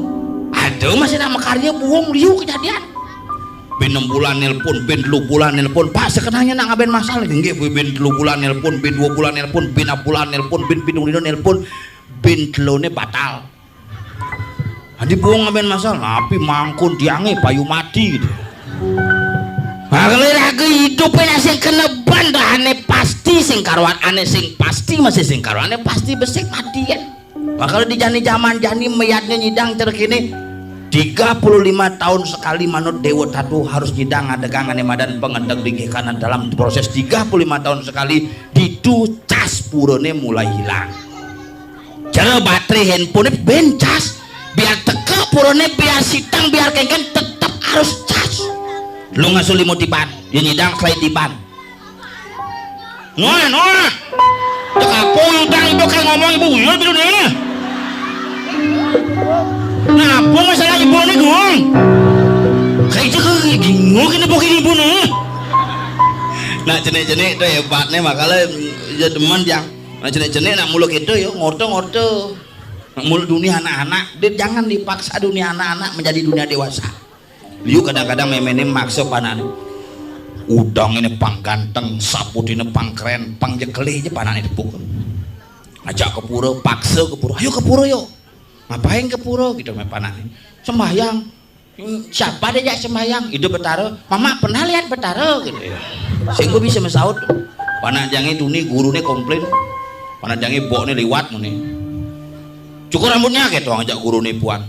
aduh masih nama karya buang liu kejadian ben 6 bulan nelpon ben 2 bulan nelpon pak sekenanya nak ngaben masalah nggih ben 2 bulan nelpon ben 2 bulan nelpon ben 6 bulan nelpon ben pindung dino nelpon ben telone batal adi buang ngaben masalah tapi mangkun diange payu mati gitu kalau lagi hidupnya sing kena banda aneh pasti sing karuan aneh sing pasti masih sing karuan aneh pasti besik mati ya kalau di zaman jani meyatnya nyidang terkini 35 tahun sekali manut dewa tatu harus nyidang adegang ane madan pengendang di kanan dalam proses 35 tahun sekali ditu cas purone mulai hilang cara baterai handphone ben cas biar teka purone biar sitang biar kengken tetap harus cas lu ngasuh limut di ban dia nyidang selain di ban Noah cek aku utang itu kayak ngomong ibu ya biru nih nah apa masalah ibu nih gong kayak itu gingung ini pokoknya ibu nih nah jenik-jenik itu hebatnya makanya ya teman yang nah jenik-jenik nak muluk itu ya ngorto Mul dunia anak-anak, jangan dipaksa dunia anak-anak menjadi dunia dewasa. Liu kadang-kadang memene maksa panan. Udang ini pang ganteng, saput ini pang keren, pang jekeli aja panan itu pukul. Ajak ke pura, paksa ke pura, ayo ke pura yuk. Ngapain ke pura gitu panan. Sembahyang. Siapa dia sembahyang? Itu Betara. Mama pernah lihat Betara gitu ya. Sehingga bisa mesaut. Panak jange tuni gurunya komplain. Panak jange boknya liwat nih. Cukur rambutnya gitu ngajak guru nih puan.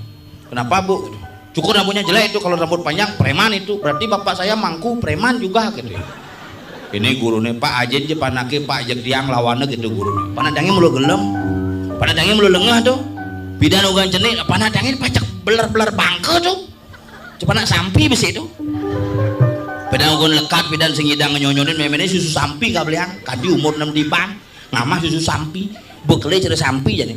Kenapa bu? Cukur rambutnya jelek itu kalau rambut panjang preman itu. Berarti bapak saya mangku preman juga gitu. Ini guru nih Pak Ajen je panake Pak jeg tiang lawannya gitu guru nih. Panadangi mulu gelem. Panadangi mulu lengah tuh. Bidan ugan cenik panadangi pacak beler-beler bangke tuh. Coba nak sampi bisa itu. Bidan ugan lekat bidan singidang nyonyonin memene susu sampi kabelian. Kadi umur 6 diban. Ngamah susu sampi. Bekele cerita sampi jadi.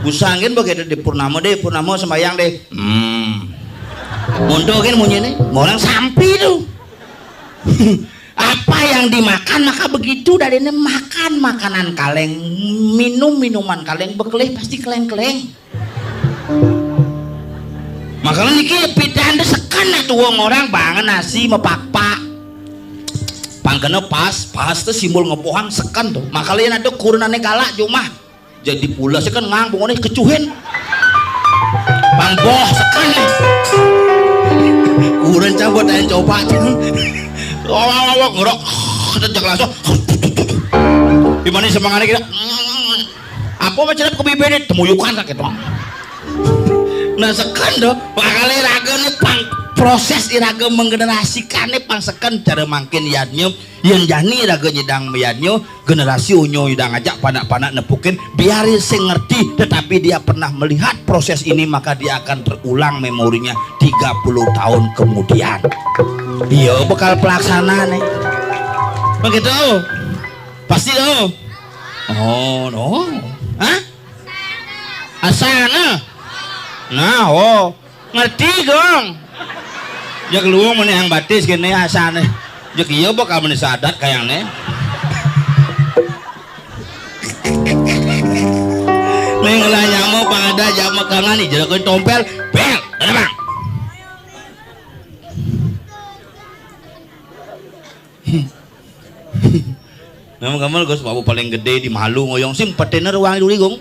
Usangin begitu di purnama deh, purnama sembayang deh. Mundokin munyi nih, orang sampi tuh. Apa yang dimakan maka begitu dari ini makan makanan kaleng, minum minuman kaleng, bekelih pasti keleng-keleng. Makanya niki pidahan sekan tuh orang banget nasi mepak-pak. Pangkena pas tuh simbol ngepohan sekan tuh. Makanya ada kurunane galak cuma. Jadi pula saya kan ngang bungone kecuhin bang boh sekan nih kurang cabut aja coba awak ngerok sejak langsung gimana semangatnya kita apa macam kebibirnya temuyukan sakit bang nah sekan doh bakal raga nih pang proses iraga menggenerasikan nih pang sekan cara makin yadnya yang jani raga nyedang meyadnya generasi unyu udang ajak panak-panak nepukin biarin saya ngerti tetapi dia pernah melihat proses ini maka dia akan terulang memorinya 30 tahun kemudian. Iya bakal pelaksana nih begitu pasti tuh. Oh no hah asana nah oh ngerti dong ya keluar mana yang batis gini asana jadi iya bakal menisadat kayaknya neng ngelanya mau pada jamu kangen nih jadi tompel bel ada bang nama kamu gue sebab paling gede di malu ngoyong sim petener uang dulu gong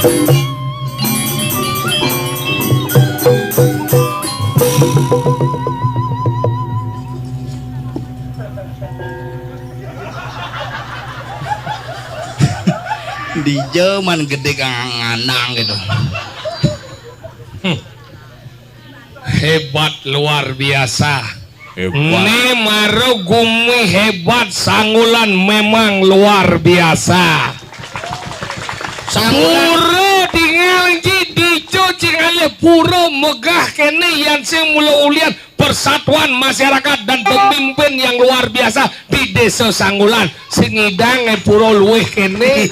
Di Jerman gede kanganang gitu. Hebat luar biasa. Hebat. Ini Maro Gumi hebat, Sanggulan memang luar biasa. Pura tinggal dico cingale pura megah kene yang sing mula ulian persatuan masyarakat dan pemimpin yang luar biasa di desa Sanggulan. Singidang pura luweh kene.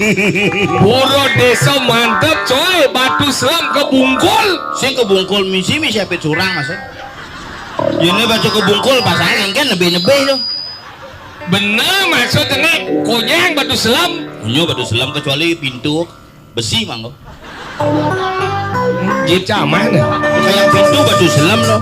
Pura desa mantep coy, batu selam kebungkul. Sing kebungkul misi apa curang mas? Ini baca kebungkul pasangan kan lebih-lebih tuh. Bener maksudnya nih, konyang batu selam. Punya batu selam kecuali pintu besi manggo. Gitu mana? Kayak pintu batu selam loh.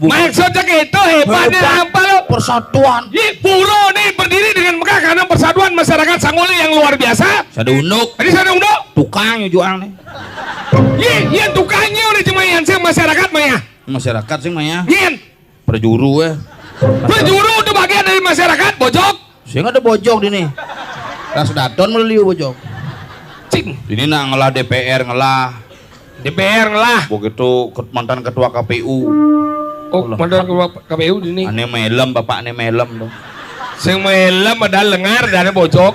Maksudnya gitu hebatnya apa lo? Persatuan. Puro nih berdiri dengan megah karena persatuan masyarakat Sangguli yang luar biasa. Sada unuk. Tadi sana udah. Tukang jual nih. Iya tukangnya udah cuma yang sih masyarakat maya. Masyarakat sih maya. Yen. Perjuru ya. Perjuru itu bagian dari masyarakat bojok. Saya nggak ada bojok di nih. Ras daton meliliu bojok. Cing. Ini nak ngelah DPR ngelah. DPR lah. Begitu mantan ketua KPU. Oh mantan ketua KPU di nih. Ane melem bapak ane melem tuh. Sing melem ada lengar dan bojok.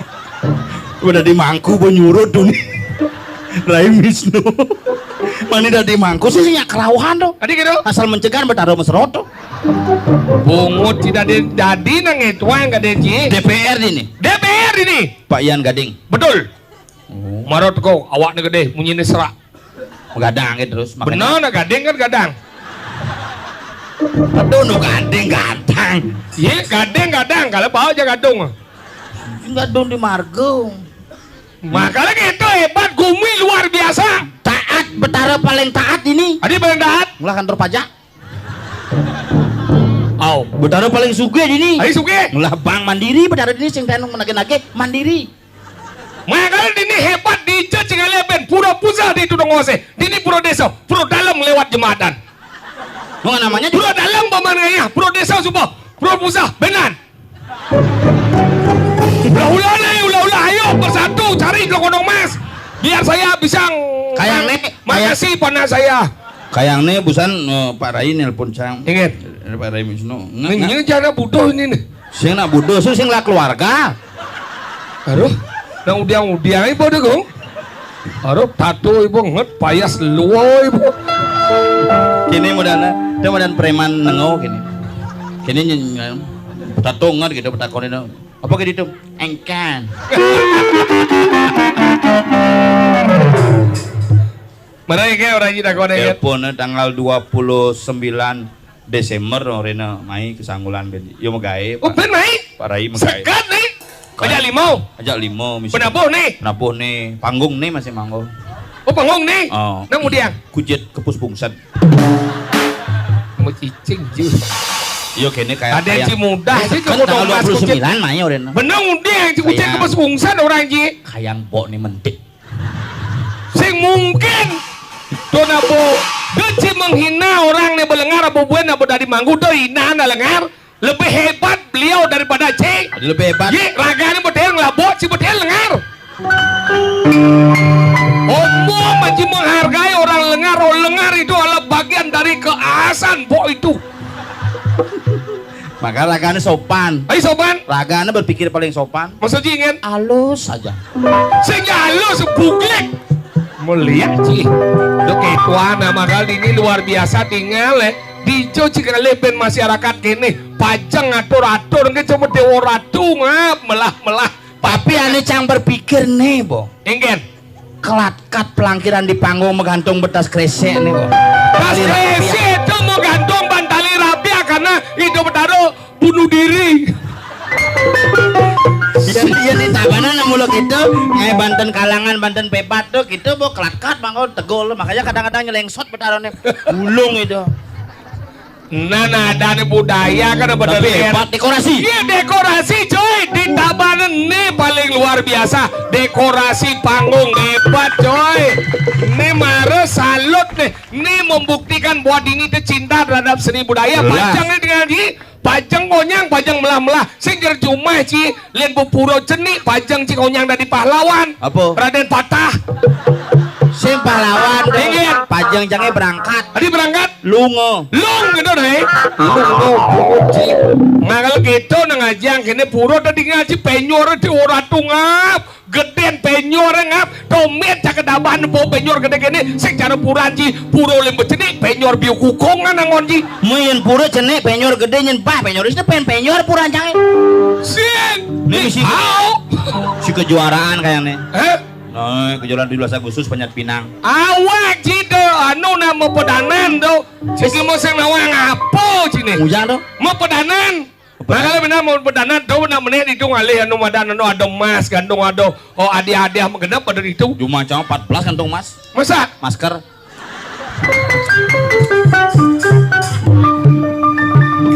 Udah di mangku nyurut tuh nih. Rai Wisnu. Mani dari mangku sih nyak kerauhan tuh. Tadi gitu. Asal mencegah bertaruh mesrot tuh. Bungut tidak jadi nang itu yang gak ada DPR ini. DPR ini. Pak Ian Gading. Betul. Marot kau awaknya gede munyinya serak. Gadang gitu terus. Benar nak gading kan gadang. Aduh nu gading gadang. Iya gading kalau bawa aja gadung. Gadung di Margo. Makanya gitu hebat Gumi luar biasa. Taat betara paling taat ini. Adi paling taat. Ngelah kantor pajak. Oh, Betara paling sugih ini. Adi suge. Ngelah Bank Mandiri betara ini sing tenung menage-nage Mandiri. Makanya ini hebat di Cingalepen, pura pusat di Tudong Ose. Ini pura desa, pura dalam lewat jembatan. Mau namanya Pura dalam pemandangannya, pura desa sumpah, pura pusat, benar. Ulah, ayo bersatu cari Glodong Mas. Biar saya bisa Kayak nek, makasih panas saya. Kayak nih busan Pak Rai nelpon sang. Ingat, Pak Rai Wisnu. ini cara bodoh ini nih. Sing nak bodoh sing lah keluarga. Aduh, nang udiang ibu deh gong. Aduh, tato ibu nget payas luo ibu. Kini mudahan preman nengo kini. Kini tato nget gitu petakon itu. Apa gitu? Engkan. Mana ya orang kita kau deh? Telepon tanggal 29 Desember orangnya mai ke Sanggulan gini. Yo mau gawe. Oh ben mai? Pak Rai mau gawe. Sekat nih. Ajak limau. Ajak limo misalnya. Penabuh nih. Panggung nih masih manggo. Oh panggung nih. Oh. Nang mudiang. Kujet kepus pungset. Mau cicing jus. Yo kene kayak Ada yang mudah sih kan kamu tanggal dong mas 29 kucing. mai orangnya. Bener mudiang kucing Kayak- ke pesungsan orang ji. Kayang pok nih mentik. Sing mungkin Donabo Deci menghina orang nih belengar apa buan apa dari manggu tuh hina na lengar lebih hebat beliau daripada C. Ada lebih hebat. Ye raganya bedel ngelabot si bedel lengar. Omong masih menghargai orang lengar. Orang lengar itu adalah bagian dari keasan pok itu. Maka raganya sopan. Ayo sopan. Raganya berpikir paling sopan. Maksudnya ingin Halus saja. sehingga halus buglek. Melihat sih. Dok ketuaan nama kali ini luar biasa tinggal dico Cingalepen masyarakat kene pajang atur-atur nggak cuma dewa ratu ngap melah. Tapi ane cang berpikir nih, Bo. Ingin. Kelat-kat pelangkiran di panggung menggantung betas kresek nih, Bo. Pas kresi itu mau gantung bantali rabia karena itu bertaruh bunuh diri. Iya nih tabana namun lo gitu, Banten Kalangan, Banten Pepat tuh gitu, Bo kelat-kat bangko tegol, makanya kadang-kadang nyelengsot betaronnya gulung itu. Nah, ada budaya kan ada Tapi hebat dekorasi. Iya dekorasi coy di Tabanan nih paling luar biasa dekorasi panggung hebat coy coy. Ini mare salut nih. Ini membuktikan bahwa Dini itu cinta terhadap seni budaya. Pajangnya dengan di pajang konyang, pajang melah-melah. Sehingga cuma ci lain puro ceni, pajang ci konyang dari pahlawan. Apa? Raden Patah. Sing pahlawan Ingin. pajang jange berangkat. Tadi berangkat. Lungo. Lung gitu deh. Nah kalau gitu ngajang kene puro tadi ngaji penyor di ora tungap. Geden penyor ngap. Tomet cakedaban po penyor gede gede. Secara puranji puro lembe ceni penyor biu kukongan ngonji. Mun pura cenek penyor gede nyen bah penyor itu penyor puran jange. Sin. Ini si si kejuaraan kayaknya. Nah, kejuaraan 17 Agustus Panjat Pinang. Awak cide anu nama pedanan do. Sisi mau sang nawang apa cine? Ujang tuh. Mau pedanan. Nah kalau benar mau pedanan do benar meneh itu ngalih anu madan anu ada emas gandung ada oh hadiah mengenap pada itu. Cuma cuma 14 kantong mas. Masa? Masker.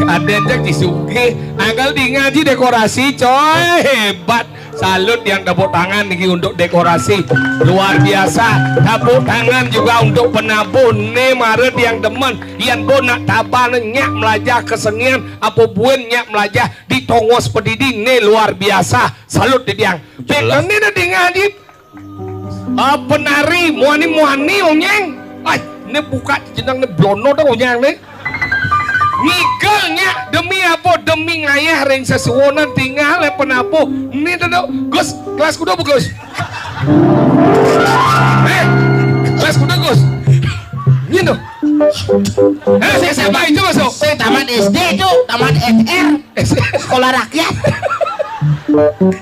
Ada cek disuki. Anggal di ngaji dekorasi coy hebat. Salut yang tepuk tangan nih untuk dekorasi luar biasa. Tepuk tangan juga untuk penabun nih maret yang demen yang bonak taban nyak melajah kesenian apa buen nyak melajah di tongos pedidi nih luar biasa. Salut di tiang. Pekan ini di ngaji penari muani onyeng. Ay, ini buka jenang nih blono dah onyeng nih. Ngigelnya demi apa? Demi ngayah ring sesuwonan tinggal penapu. Ini tuh Gus, kelas kuda bu Gus. Kelas kuda Gus. Ini tuh. Saya siapa itu masuk? Saya tamat SD itu, tamat SR, sekolah rakyat.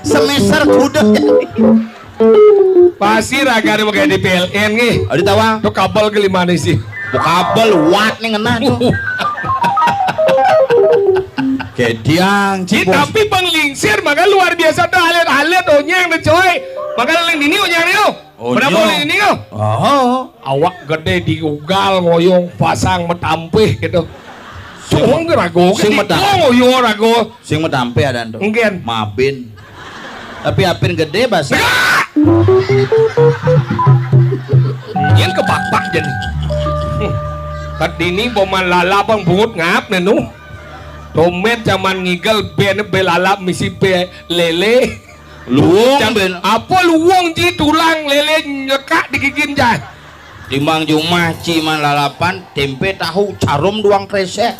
Semester kuda. Pasti raga ada pakai di PLN nih. Ada tawa? Tuh kabel ke lima nih sih. Kabel watt nih ngena tuh. Kediang tapi penglingsir maka luar biasa tuh alet onyang deh coy. Maka link ini onyang nih berapa link ini kau? Oh, Awak gede diugal ngoyong pasang metampih gitu. Cuma rago sing metampih. ngoyong rago. sing metampe ada tuh. Mungkin. Mabin. Tapi apin gede bahasa. Yang kebak-bak jadi. Tadi boman lalapang bungut ngap nenu. Tomet zaman ngigel ben belalap misi be lele. Luwung ben. Apa luwung ji tulang lele nyekak digigin jah. Timbang Jumah ciman lalapan tempe tahu carum duang kresek.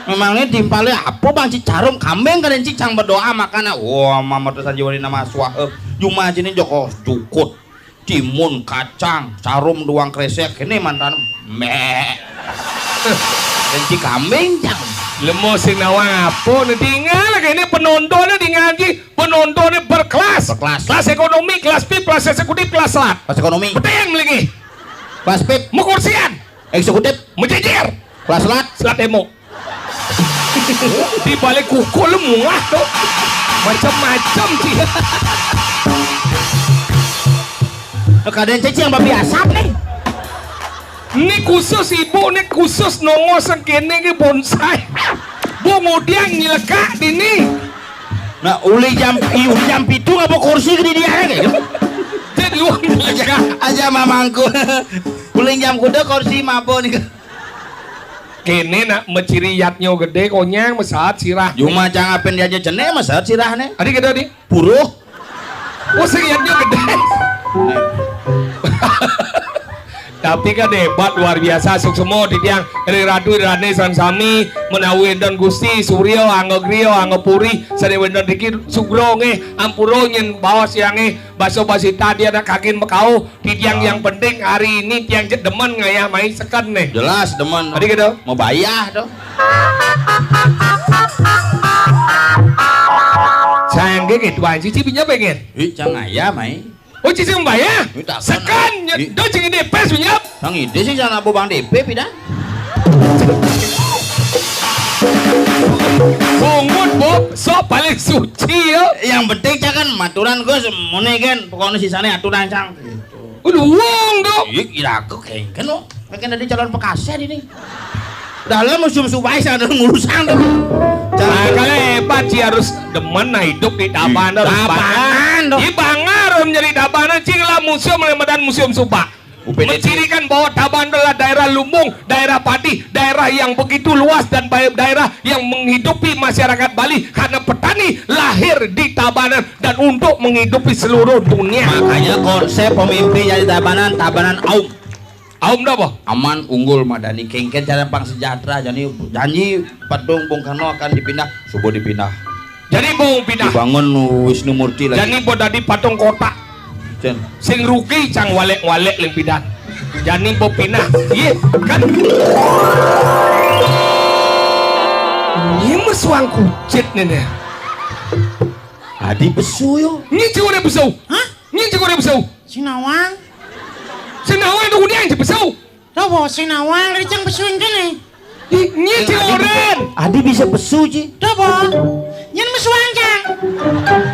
Memangnya timpalnya apa bang ci carum kambing kan cicang berdoa makanya wah mama terus jiwani nama suahep Jumah cini joko jukut timun kacang carum duang kresek ini mantan meh dan ci kambing cang Lemo sing nawang apa nih tinggal ini penontonnya di ngaji penontonnya berkelas kelas ekonomi kelas PIP kelas eksekutif kelas selat kelas ekonomi peteng lagi kelas PIP kursian eksekutif menjejer kelas selat emo di balik kuku lu muah tuh macam-macam sih kadang cici yang biasa nih ini khusus ibu nih khusus nongos kene ke bonsai bungu dia nyeleka dini nah uli jam pitu ngapa kursi gede dia gitu jadi lu nyeleka aja mamangku uli jam kuda kursi mabo nih kene nak menciriyatnya gede konyang mesat sirah Juma jangan apen dia aja cene masa sirah nih adik gede di puruh siriyatnya gede tapi kan hebat luar biasa suksemo di tiang dari Ratu Rane Sansami menawi dan Gusti Suryo anggo Grio anggo Puri sade wendon dikit sugro nge ampuro nyen bawa siange baso basita dia nak kakin mekau di tiang yang penting hari ini tiang jet demen ngaya mai sekan nih jelas demen adik gitu mau bayar tuh sayang gitu bang cici pinjam pengen jangan ya mai oh cici membayar sekan do cing ini pes pinjam sang ide sih jangan apa bang DP pindah bungut bob so paling suci yo yang penting jangan maturan gue semuanya kan pokoknya sisanya aturan cang udah uang dong iya kira aku kayak kan lo pengen ada calon pekasnya ini dalam musim subai saya ada ngurusan tuh nah kalian hebat sih harus demen nah hidup di taban harus taban di bangar menjadi Tabanan cinglah museum Medan Museum Subak. UPDC. Mencirikan bahwa Tabanan adalah daerah lumbung, daerah padi, daerah yang begitu luas dan daerah yang menghidupi masyarakat Bali karena petani lahir di Tabanan dan untuk menghidupi seluruh dunia. Makanya konsep pemimpin jadi Tabanan aum. Aum dah apa? Aman, unggul, madani, kengken cara pang sejahtera. Jadi janji patung Bung Karno akan dipindah, subuh dipindah. Jadi mau pindah. Dibangun Wisnu Murti lagi. Jadi mau dari patung kota. Cen. Sing rugi cang walek-walek leng pindah. Jadi mau pindah. Iya kan? Ini mesuang kucit nih. Adi besu yo. Ini cikgu dia besu. Hah? Ini cikgu dia besu. Sinawang, Senawang itu dia yang besu. dobo sinawang dari jang besuin kene. Ini cikgu orang. Adi bisa besu ji. Dobo, nyen besuang jang.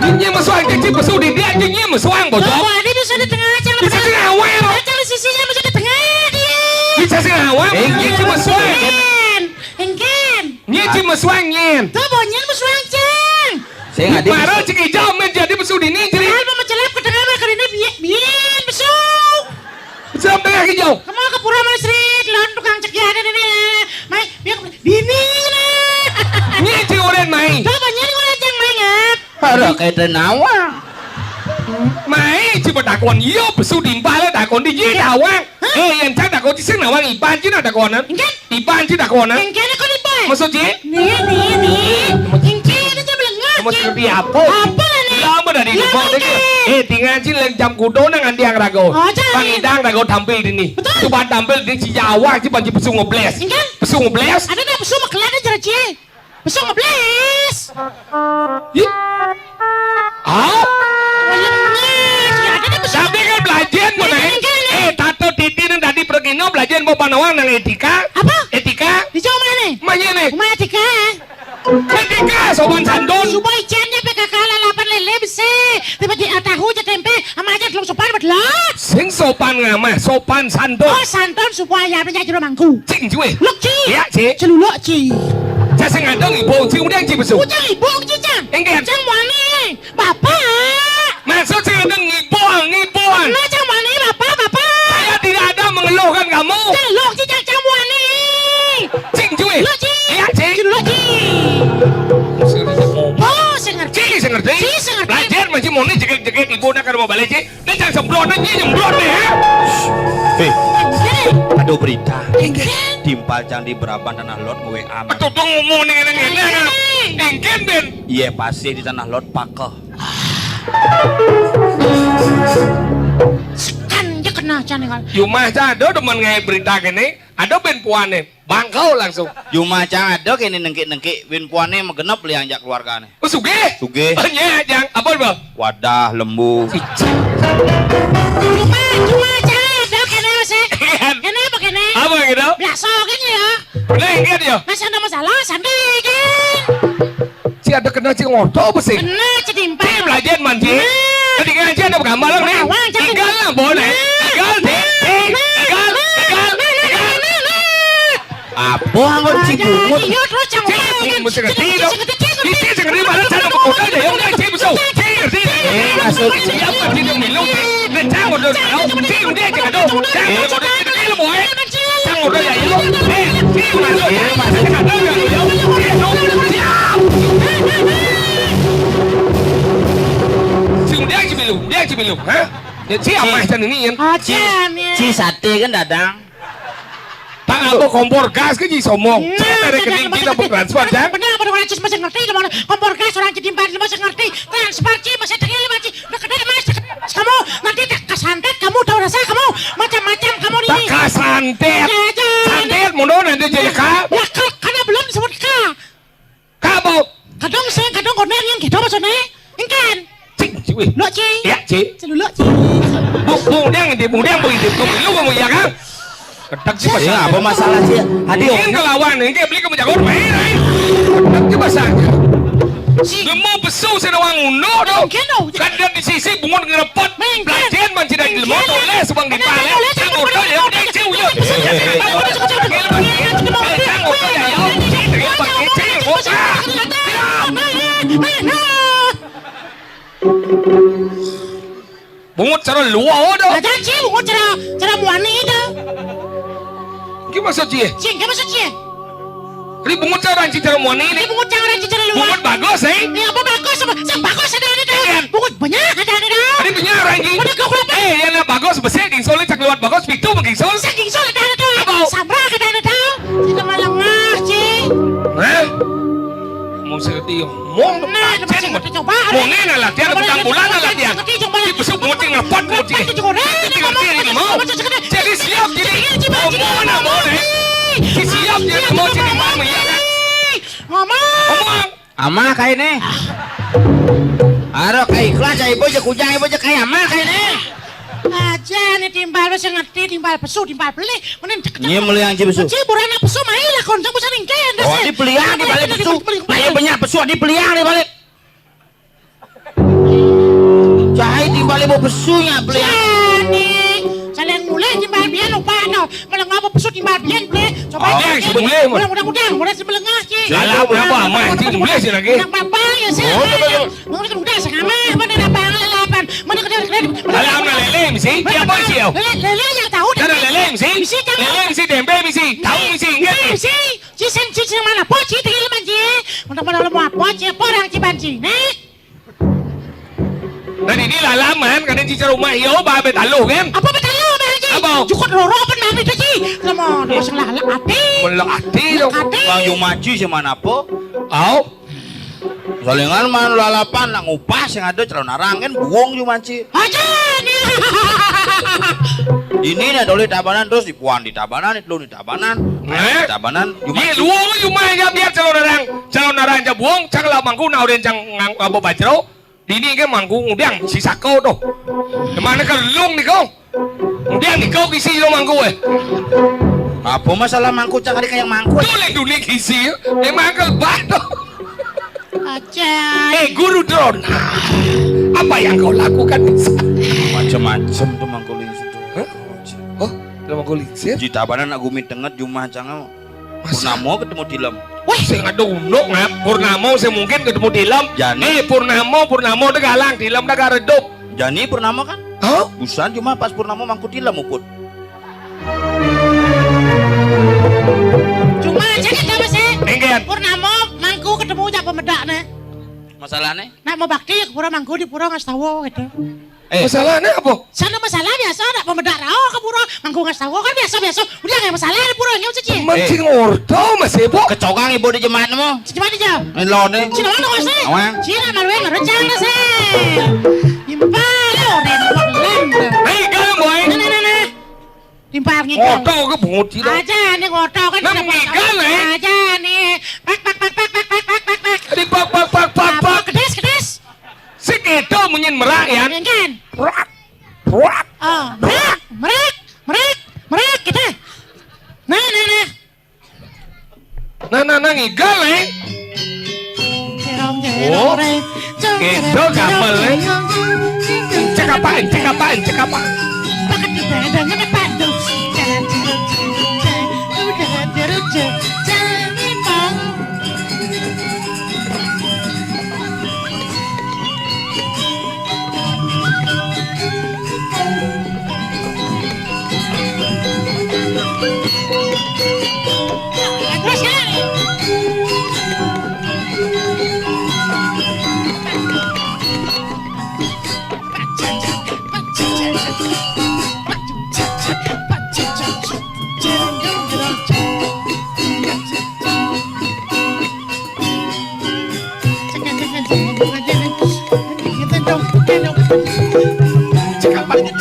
Ini mesuang jadi besu di dia ini mesuang bocor. Dobo, ada bisa di tengah jang. Bisa Senawang. Jang di sisinya bisa di tengah dia. Bisa Senawang. Ini cuma mesuang. Engken. Ini cuma mesuang nyen. Dobo, nyen besuang jang. Saya nggak Baru cik hijau menjadi besu di ini jadi. Hal mau celap ke tengah mereka ini biar besu. Besu tengah hijau. Kamu ke pura mana street, lawan tukang cekian ini. Mai, biar bini na. Ini cikgu orang main. Dobo, nyen orang jang maingat. Ada kayak tenawang. Mày chỉ một đại còn yêu besu đi ba là đại còn đi dễ đào quang. Em chắc đại còn đi sinh nào quang iban chứ nào đại còn á. Iban chứ đại còn á. Engken aku di boy. Maksud je? Nih. Engken itu belengah. Maksud dia apa? Apa nih? Lama dah di lupa deh. Tinggal sih leng jam kudo nang andiang rago. Oh, jangan. Bang idang rago tampil di ni. Betul. Tu ban tampil di si Jawa sih banci besu ngobles. Engken? Besu ngobles. Ada dah besu makelan aja Raci. Besu ngebles. Ih. Ah. Ada dah besu. Tapi kan belajar mau naik. Tato Titi nang tadi pergi no belajar mau panawang nang etika. Apa? Etika. Di jauh mana nih? Mana nih? Rumah Tika. Etika sopan sandon. Subay ikannya PKK lalapan lele besi. Tiba-tiba tahu aja tempe sama aja belum sopan betul. Sing sopan ngama, sopan santun. Oh santon supaya menjadi romangku. Cing cuy. Lok Ci. Ya, Ci. Celulok Ci. Saya sing ngadong ibu, cing udah cing besu. Ujang ibu Cicang. Engken. Cang mana? Bapak. Maksud sing ngadong ngibuan. Nah cang mana bapak? Saya tidak ada mengeluhkan kamu. Celulok Cicang cang mana? Cing cuy. Lok Ci. Ya, Ci. Celulok Ci. Oh, saya ngerti. Cing saya ngerti. Ci, saya ngerti. Belajar masih mau nih jekit-jekit ibu nak mau balik Ci. Dan jangan sembrot nih, nyembrot nih. Hei, Engken. ada berita. Engken. Timpal candi Braban tanah lot nge-WA. Betul tuh ngomong nih Engken Ben. Iya pasti di tanah lot pakeh. Kan dia kena cani kan. Yumah ada demen ngai berita gini. Ada ben puane. Bangkau langsung. Yuma cang ada kini nengki win puane megenep liang jak keluargane. Oh sugih. Sugih. Banyak jang. Apa bang? Wadah lembu. Cuma ada kena masih. Kena apa kena? Apa gitu? Biasa kan ya. Bener ingat ya? Masih ada masalah santai kan. Si ada kena si ngoto apa sih? Kena cedimpa. Si belajar manci. Ketika ngaji ada gambar lang nih. Tinggal lah boleh. Tinggal deh. Tinggal. Apa anggot si bungut? Iya terus cang. Mesti ngerti dong. Ini ngerti mana cara berkota aja. Yang ngaji besok. Si ngerti. Masuk. Siapa sih yang minum? Cang udah tahu. Si udah jangan dong. Cang udah ini boy. Cang udah ya itu. Si masuk. Jangan dong. Dia belum, hah? Ya siapa yang ini yang? Acan ya. Si sate kan dadang. Tak apa kompor gas ke ji somong. Saya dari kening kita bertransfer kan? Benar apa orang cis masih ngerti lemon kompor gas orang cedimpa masih ngerti. Transfer ci masih tegil masih. Udah kedai mas. Kamu nanti tak kesantet kamu tahu rasa kamu macam-macam kamu Tak ini. kasantet. Santet mundur nanti jadi kak. Ya karena belum disebut kak. Kabo. Kadang saya kadang konen yang gitu maksudnya. Engkan. Cing cuy. Lo ci. Ya ci. Celulok ci. Bung dia begitu. Lu mau ya kan? Ketak sih Ya apa masalah sih? Hadi Ini kelawan ini kayak beli kamu jago mainai. Ketak sih masanya. Lemau besu saya doang uno dong. Kadang di sisi bungun ngerepot. Belajar manci dari lemau toleh subang di pale. Cang udah ya udah ciu ya. bungut cara luar dah. Aja cie bungut cara muani itu. Gimana maksud cie? Cie, gimana maksud cie? Ini bungut cara ranci cara muani Ini ini. bungut cara luar. Bungut bagus Ini apa bagus sama? Sang bagus ada dah. Bungut banyak ada dah. Ini punya ranking. Udah kau berapa? Yang nak bagus bersih gingsul cak lewat bagus pitu menggingsul. Saking soal ada dah. Apa? Sabra ada dah. Tidak malangah cie. Mau serti mau Nah, cen mau coba. mau nena latihan bukan bulan latihan. Ini besok muti ngapot muti. Ngerti ini mau. Jadi siap jadi. Mau mana mau deh. Siap jadi mau jadi mama ya kan. Ngomong. Amah kayak ini. Aro kayak ikhlas ya ibu aja kujang ibu aja kayak amah kayak ini. Aja nih timbal bisa ngerti timbal pesu timbal beli. Mending Iya meliang aja besu. Cie burana pesu mah lah kon bisa ringkeun. Oh di peliang di balik besu. Ayo banyak besu di peliang di balik. Cahai di balik mau besunya peliang. Nih, saling mulai timbal bian lupa no. Melengah apa pesu timbal bian ble. Coba Oh, aja. sebelum. Mudah sebelengah cie. Salah berapa amat sih boleh sih lagi. Nang papa ya sih. Mau kan udah sama mana apa lapan. Mana kena. Alam na lele misi. Siapa sih? Lele yang tahu dah. Cara lele misi. Lele misi tempe misi. Tahu misi ingat. Si, ci mana po ci tinggal manji. Mana mau apa ci orang ci banci. Nih. Dan ini lalaman kadang cica rumah iyo babe talu kan. Apa betul lo manji? Apa? Cukup loro kan mana itu ci. Lama masang lalak ati. Melak hati dong. Bang Jumaji si mana po? Au. Salingan man lalapan nak ngupas yang ada calon arang kan buang Jumaji. Aja nih. Ini nih doli tabanan terus dipuan di tabanan itu di tabanan. Di tabanan Iya Jumaji. luang cuma ya biar calon narang aja buang cang lah mangku na udah cang ngang apa bajro. Dini kan mangku ngudang si sako tuh. Mana kan lung nih kau? Ngudang nih kau kisi lo mangku Apa masalah mangku cang ada kayak mangku? Tuh dunia kisi. Emang kan batu. Aja. Guru drone. Apa yang kau lakukan? Macam-macam tuh mangku ini situ. Oh, dalam mangku lingsir. Di tabanan aku mintenget Jumah cang Purnamo ketemu tilam. Wah, saya nggak unduk ngap. Purnamo saya mungkin ketemu tilam. Jani. Purnamo dah galang, tilam dah redup. Jani Purnama kan? Hah? Busan cuma pas Purnamo mangku tilam uput. Cuma aja kita masih. Enggan. Purnamo mangku ketemu jak pemedak nih. Masalahnya? Nak mau bakti ke pura mangku di pura ngas tahu gitu. Masalahnya apa? Sana masalah biasa nak pemedak rao ke pura mangku ngas tahu kan biasa. Udah kayak masalah di pura nya udah cie. Mancing orto masih bu. Kecogang ibu di jemaat mo. Cuma di jauh. Ini lo nih. Cina mana kau sih? Awang. Cina maluin ngerencang dah sih. Timpal oren lem. Hei, kalian boy. Nah. Timpal ngikal. Orto ke bungut sih. Aja nih ngotok kan. Nang ngikal Aja nih. Pak. Di pak. Kedes. Si itu menyin merak ya. Kan? Prak. Oh, merak kita. Nah. Nah, ngigal Oh, gitu gampang Cek apaan? Pakai di badannya nih pandu.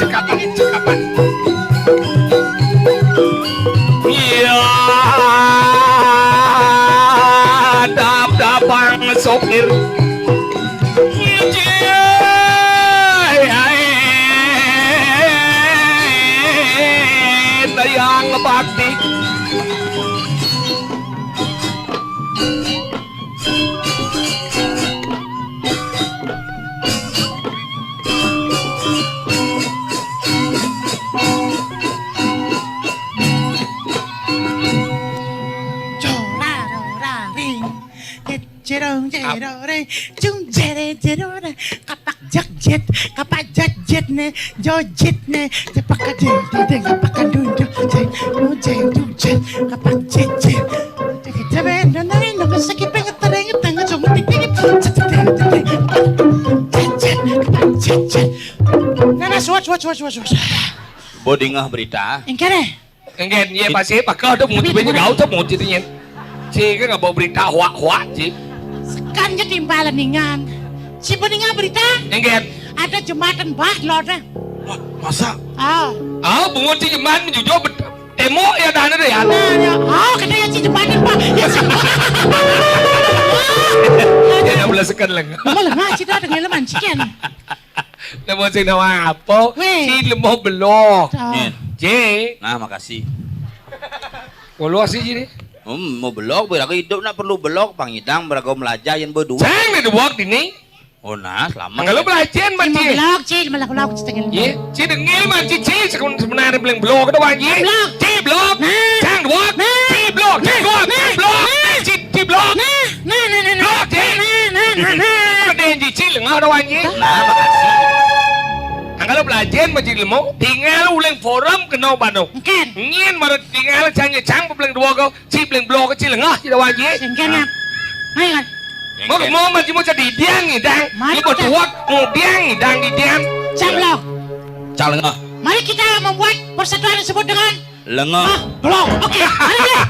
Cekapan. Iya, dap-dapan sopir. Yang bakti. Jerong, chung jere, kapak jak jet, jogetnya, cepat ding, kapak dunduk, jeng, kapak jeng. Kita benar-benar nggak sakit pengen tereng tengah cuma ding, Nana suat. Bodingah berita. Engkau deh. Enggak, iya pasti pakai ada mau coba gak usah mau ceritanya. Sih kan nggak bawa berita hoak sih. Kan jadi timbalan si bodingah berita. Enggak. Ada jembatan bahlot. Wah, masa? Bungon si Jeman menjujur demo ya dana deh ya. Katanya si jembatan pak. Ya boleh sekan lang. Malah ngaci dah dengan leman cikian. Lemon sing nawa apa? Weh. Si lemah belok. Nin. C. Nah, makasih. Walau sih jadi. Mau belok, beraga hidup nak perlu belok, pangidang beraga belajar yang berdua. Saya ada buat ini. Oh nah, selamat. Kalau belajar Mau macam. blok cil malah blok setengah. Ye, si dengil macam C sebenarnya belum blok ada wajib. Blok. C blok. Cang blok. C blok. C blok. C blok. Blok C. Kemudian C lengah ada wajib. Nah, makasih. Kalau belajar macam ilmu, tinggal ulang forum kena Bandung. Kan. Ingin marat tinggal cang belang dua kau, si belang blok kecil lengah tidak wajib. Sengkena. Ayo kan. Mau macam macam di diang ni dang, Mari ibu kita- tuak mau diang ni dang di diang. Blok. Cang lengah. Mari kita membuat persatuan yang disebut dengan Lengah. blok. Oke. Mari boleh.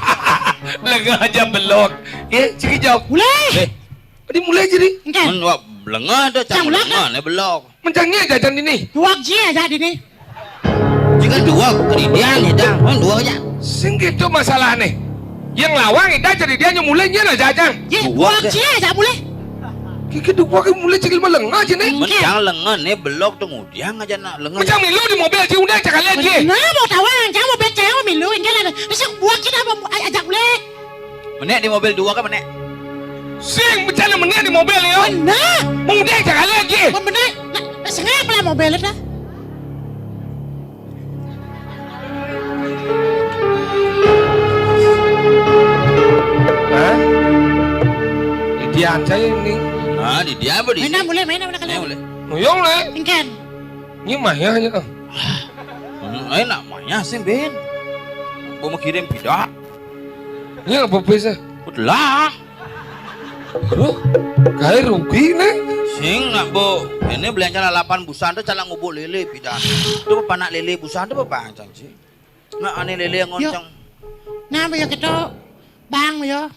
Lengah aja belok. Ya, cikgu jawab. Boleh. Dia mulai jadi. Kan. Wah, lengah dah Cang cang belak lengah ni belok. Mencangnya jajan ini. Dua G aja di ni. Jika dua keridian ni dah, dua aja. Singkit tu masalah ni. Yang lawang itu jadi dia yang mulainya lah jajan. Dua G aja boleh. Kiki dua ke mulai cikgu melengah je ni. Mencang lengah ni belok tu ngudiang aja nak lengah. Macam milu di mobil si udah cakap lagi. Nah, mau tahu jangan mau baca mau milu enggak ada. Bisa buat kita ajak boleh. Menek di mobil dua kan menek. Sing bercanda menia di mobil ya. Nah, Udah cakap lagi. benar. Sengaja pula mobil itu. Hah? Dia saya ini. Ah, di dia apa di? Mana boleh Ni kalian. boleh. Nuyong lah. Kan. Ni mah ya hanya. Ay nak maya sih Ben. Aku mau kirim pidak. Ni apa pesa? Udahlah. Aduh, kaya rugi ni. Sing nak bo. Ini belanja 8 busan tu cala ngubuk lele pidak. Tu apa nak lele busan tu apa cang sih? Nak ane lele yang ngoncang. Nah, bây giờ cái đó bang bây giờ.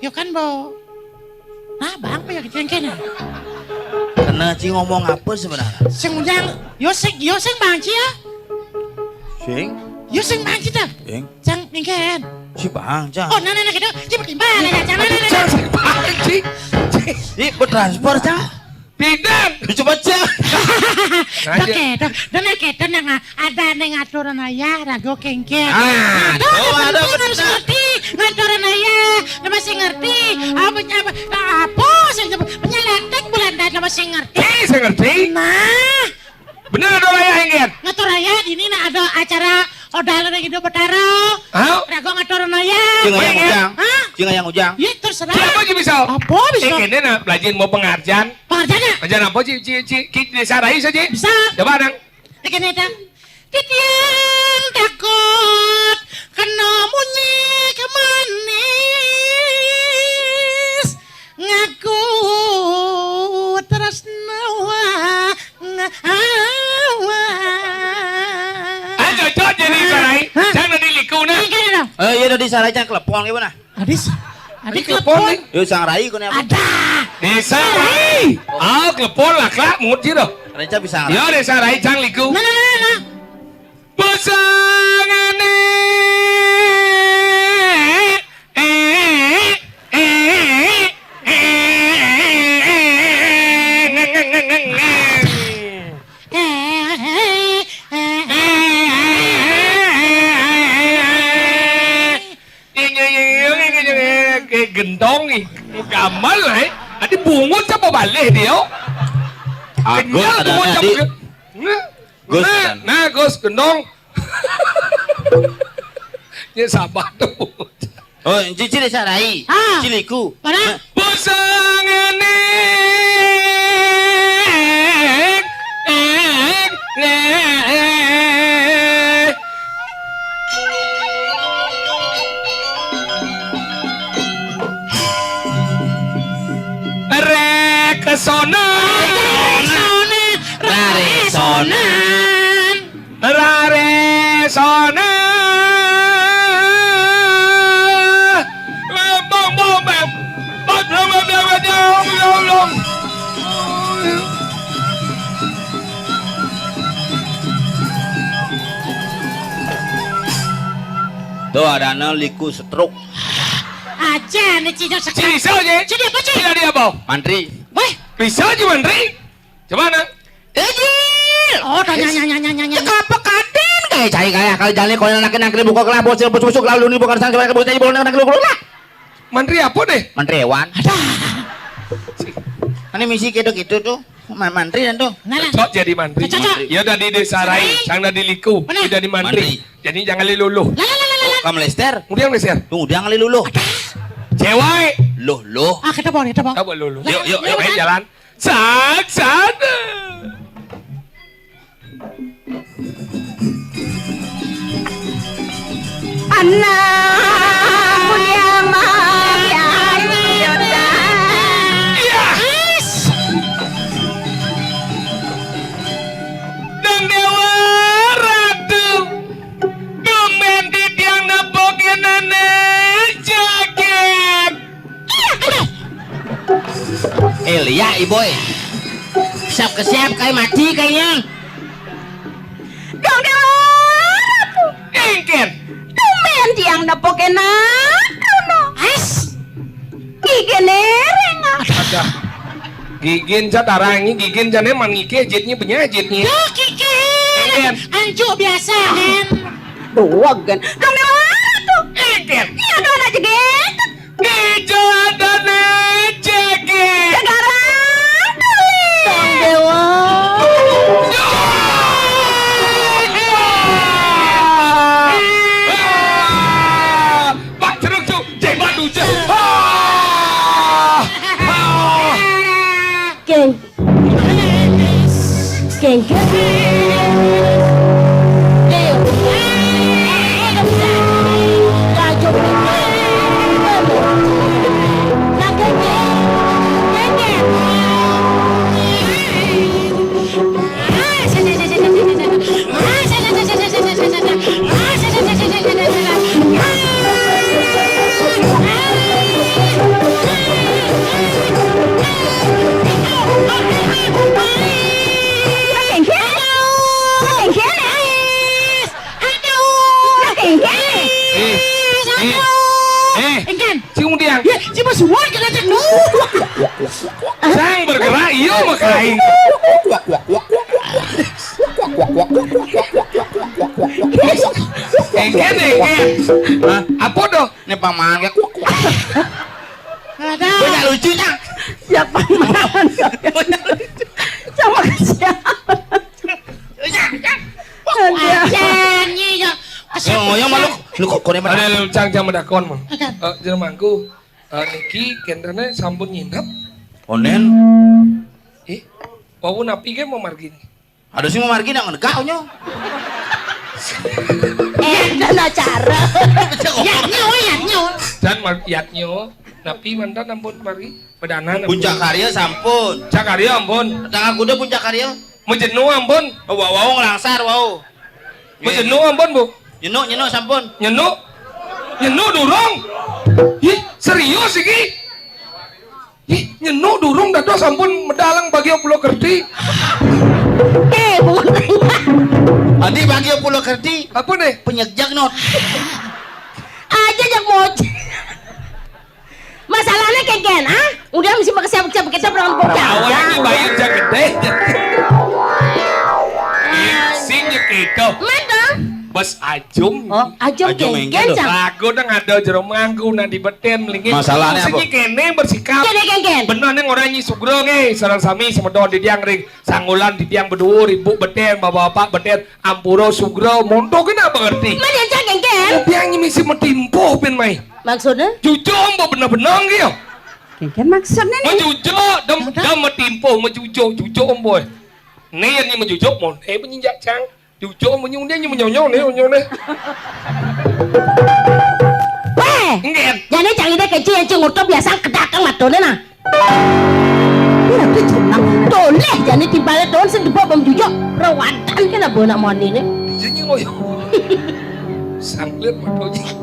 Yo kan bo. Nah, bang bây giờ cái cái này. Kena Ci ngomong apa sebenarnya? Sing undang, yo sing bang Ci ya. Sing? Yo sing bang kita. Sing? Cang mingken. Si bang cang. Oh, nah cái đó, Ci bertimbang ya, cang nah. Jangan pakai cik. Ini bertransfer cang. Tidak. Dicoba cang. Oke, dan kita nang ada neng aturan ayah rago kengke. Ah, ada harus ngerti ngaturan ayah, masih ngerti apa sih penyeletek bulan dan masih ngerti. Saya ngerti. Nah, Benar ada ayah ingin. ngatur ayah di ini ada acara odal lagi do betaro. Hah? Rago ngaturan ayah. Cing yang ujang. Hah? Cing yang ujang. Ya terserah. Siapa sih bisa? Apa bisa? Ini nak belajar mau pengajian. Pengajiannya Pengajian apa sih? Kita desa Rai saja. bisa. Coba dong. Begini dah. Titiang takut kena munyi kemanis ngaku terus nawa Ayo cocok jadi Sarai. Jangan diliku nah. Iya dah di sarai cang kelepon gimana? Adis Adik kelepon nih. Yo sang rai ko ni apa? ada Desa Rai. Ah, kelepon lah kelak mut je dah. Reca bisa Ya desa Rai jangan liku. nah Pasangan gendong nih gamal lah ada bungut siapa balik dia Agus kenyal ada bungut di. siapa Gus, nah Gus gendong ya sabar tuh Oh, cici di sarai. Ah. Ciliku. mana pasangan Tuh ada liku stroke. Aja nih Cido Si sekarang. bisa aja. Cidi apa Cidi? Tidak dia apa? Mantri. Weh. Bisa aja Mantri. Coba nak. Oh, nanya. Apa kaden kayak cai kayak kali jalan kau yang nak buka kelas busuk lalu ni bukan sang coba busuk boleh nak lu lah. Mantri apa deh? Mantri hewan. Ini misi gitu tuh. Mantri dan tuh. Cocok jadi mantri. Cocok. Ya udah di desa Rai, sang di Liku, Mana? jadi mantri. Jadi jangan luluh. Kamu lester. Kemudian Lester. Tunggu dia ngali lulu. Cewek. Loh. Ah, kita bawa. Apa luluh? Yuk. Ayo jalan. Sana. Anakku yang menyayangi Yoda. Iya. Dan Dewa Ratu. Domendit yang nepokin nenek jaket. Elia iboy. Siap ke siap kayak mati kayaknya. Dong Dewa Ratu. Engken. Tumen tiang nepokin aku no. As. Gigi nereng. Ada. Gigin catarangi, gigin jane mangike jetnya penyajitnya. Ya, Kiki. Engken. Anju biasa, Hen. Dua gen. Dong Dewa Ratu. Engken. Iya dong aja gitu. Ijo ada jaket. Sekarang tulis. Dong Dewa. Pak Ceruk Cuk, Jebat Duce. Keng. Si Undiang, Cuma semua kita cek nu. sang bergerak, iya makain. Engken. Apa doh? Ini paman kayak Ada. banyak lucunya. Siapa mana? Sama siapa? Ajangi ya. Yang malu lu kok kone mana? Ada lucang jam medakon mon. Akan. Jermanku, niki kendane sampun nginep. Onen. Wau napi ge mau margin. Ada sih mau margi nang negah nyo. Dan acara. Ya nyo. Dan yatnyo, napi mantan ampun margi. Pedanan. Puncak karya sampun. Cakarya ampun. Tengah kuda puncak karya. Menjenu ampun. Wow ngelangsar wow. Menjenu ampun bu. Nyenuk sampun. Nyenu durung. Ih, serius iki? Ih, nyenu durung dados sampun medalang bagi pulau kerti. Bukan. Adi bagi pulau kerti. Apa deh? Penyegjak not. Aja yang moc. Masalahnya kegen, ah? Udah mesti pakai siap-siap kita berangkat bocah. Awalnya bayar jak gede. Singnya gitu. Mana? Bos Ajum. Oh, ajom Ajom kegen engkel, cang. Lagu nang ada jero mangku nang di beten melingin. Masalahnya apa? Sing kene bersikap. Kene kegen. Bener ning orang nyi sugro ge, sareng sami semedon di tiang ring sangulan di tiang berdua ribu beten bapak-bapak beten ampuro sugro montok kena ngerti. Mana yang cang kegen? Tiang nyi misi metimpo pin mai. Maksudnya? Jujur mbok bener-bener ge yo. Kan maksudnya nih. Menjujur dem metimpo menjujur boy. Nih nyi menjujur mon penyinjak cang. Jujur menyundnya nyi menyonyo nih. Weh, Ngen. jadi cang ide kecil yang cungur tuh biasa kedakang matone nah. Iya tuh jenang. Toleh jadi timbale don sing dibawa bom jujur rawadan kena bona moni ne. Jadi ngoyo. Sanglet matoji.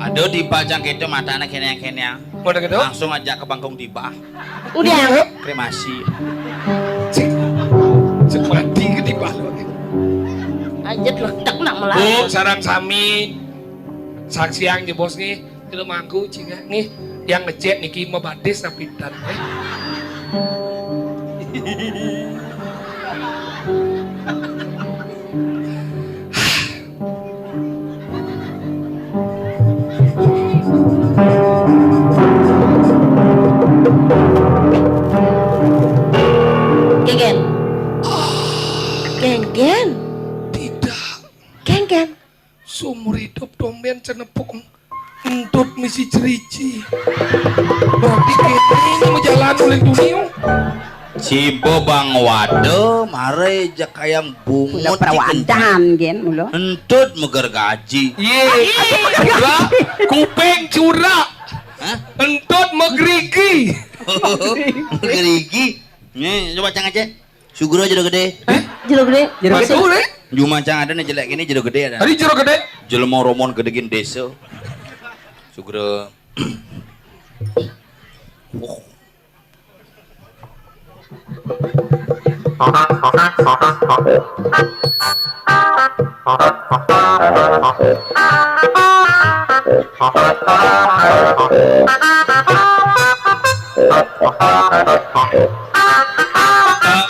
Aduh dipajang gitu mata anak kene. Mau gitu? Langsung aja ke bangkong tiba. Udah. Kremasi. Cek mati ke di balo. Anjir ledak nak malah. Bu, sarang sami Saksiang je bos nih, itu mangku cingga nih yang ngecek niki mah badis napitan. Genggen. Genggen. Tidak. Genggen. Seumur hidup domben cenepung entut misi cerici. Berarti kita ini menjalan oleh dunia. Cibo bang wado mare jak ayam bungut Udah perawadan gen ulo. entut meger gaji. Ye, curah, kupeng curah, Hah? entut megerigi. Gerigi. Nih coba cang aja. Sugro jero gede. Jeruk gede. Masuk deh. Juma cang ada nih jelek gini jero gede ada. Tadi jeruk gede. Jelema romon gedegin desa. Sugro. Oh.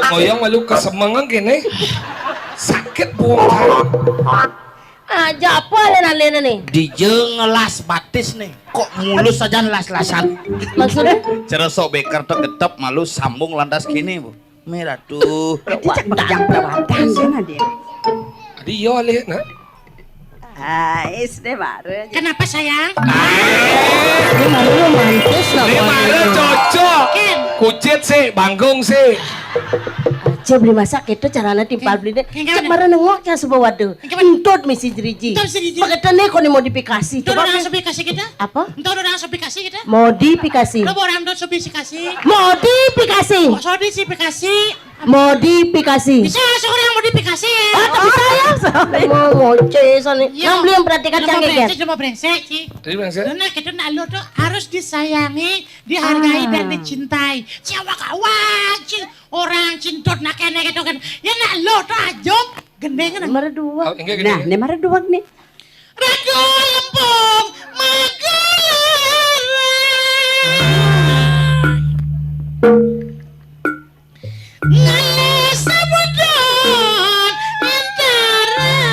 Ngoyong malu kesemangan gini. Sakit buang. Aja apa alena nih? Dijeng ngelas batis nih. Kok mulus saja las-lasan. Maksudnya? Ceresok beker tuh getep malu sambung landas gini bu. Merah tuh. Cicak bakjang perawadan gen dia. Adi yo alih nak. Is deh baru. Kenapa sayang? Ini baru romantis lah. Ini mana cocok. Kucit sih, banggung sih. Aja beli masak itu caranya timpal beli deh. Gimana? Cek marah nengok cak sebuah waduh. Entut misi jeriji. Entut misi jeriji. Pakai tene kau nih modifikasi. Itu Coba orang Pi. aplikasi kita? Apa? Itu orang aplikasi kita? Modifikasi. Lo orang download aplikasi? Modifikasi. Kok sorry sih aplikasi? Modifikasi. Bisa seorang yang modifikasi ya? Ah, tapi saya mau ngoceh sana. Yang beli yang perhatikan canggih kan? Cuma brengsek sih. Tadi bilang saya. Karena kita lo tuh harus disayangi, dihargai dan dicintai. Siapa kawajin orang cintot nak kene gitu kan? Ya nak lo tuh ajok gendeng kan? Nomor dua. Oh, enggak gini. Nah, ini marah doang nih. Ragu lempung Ngalih sabudon antaran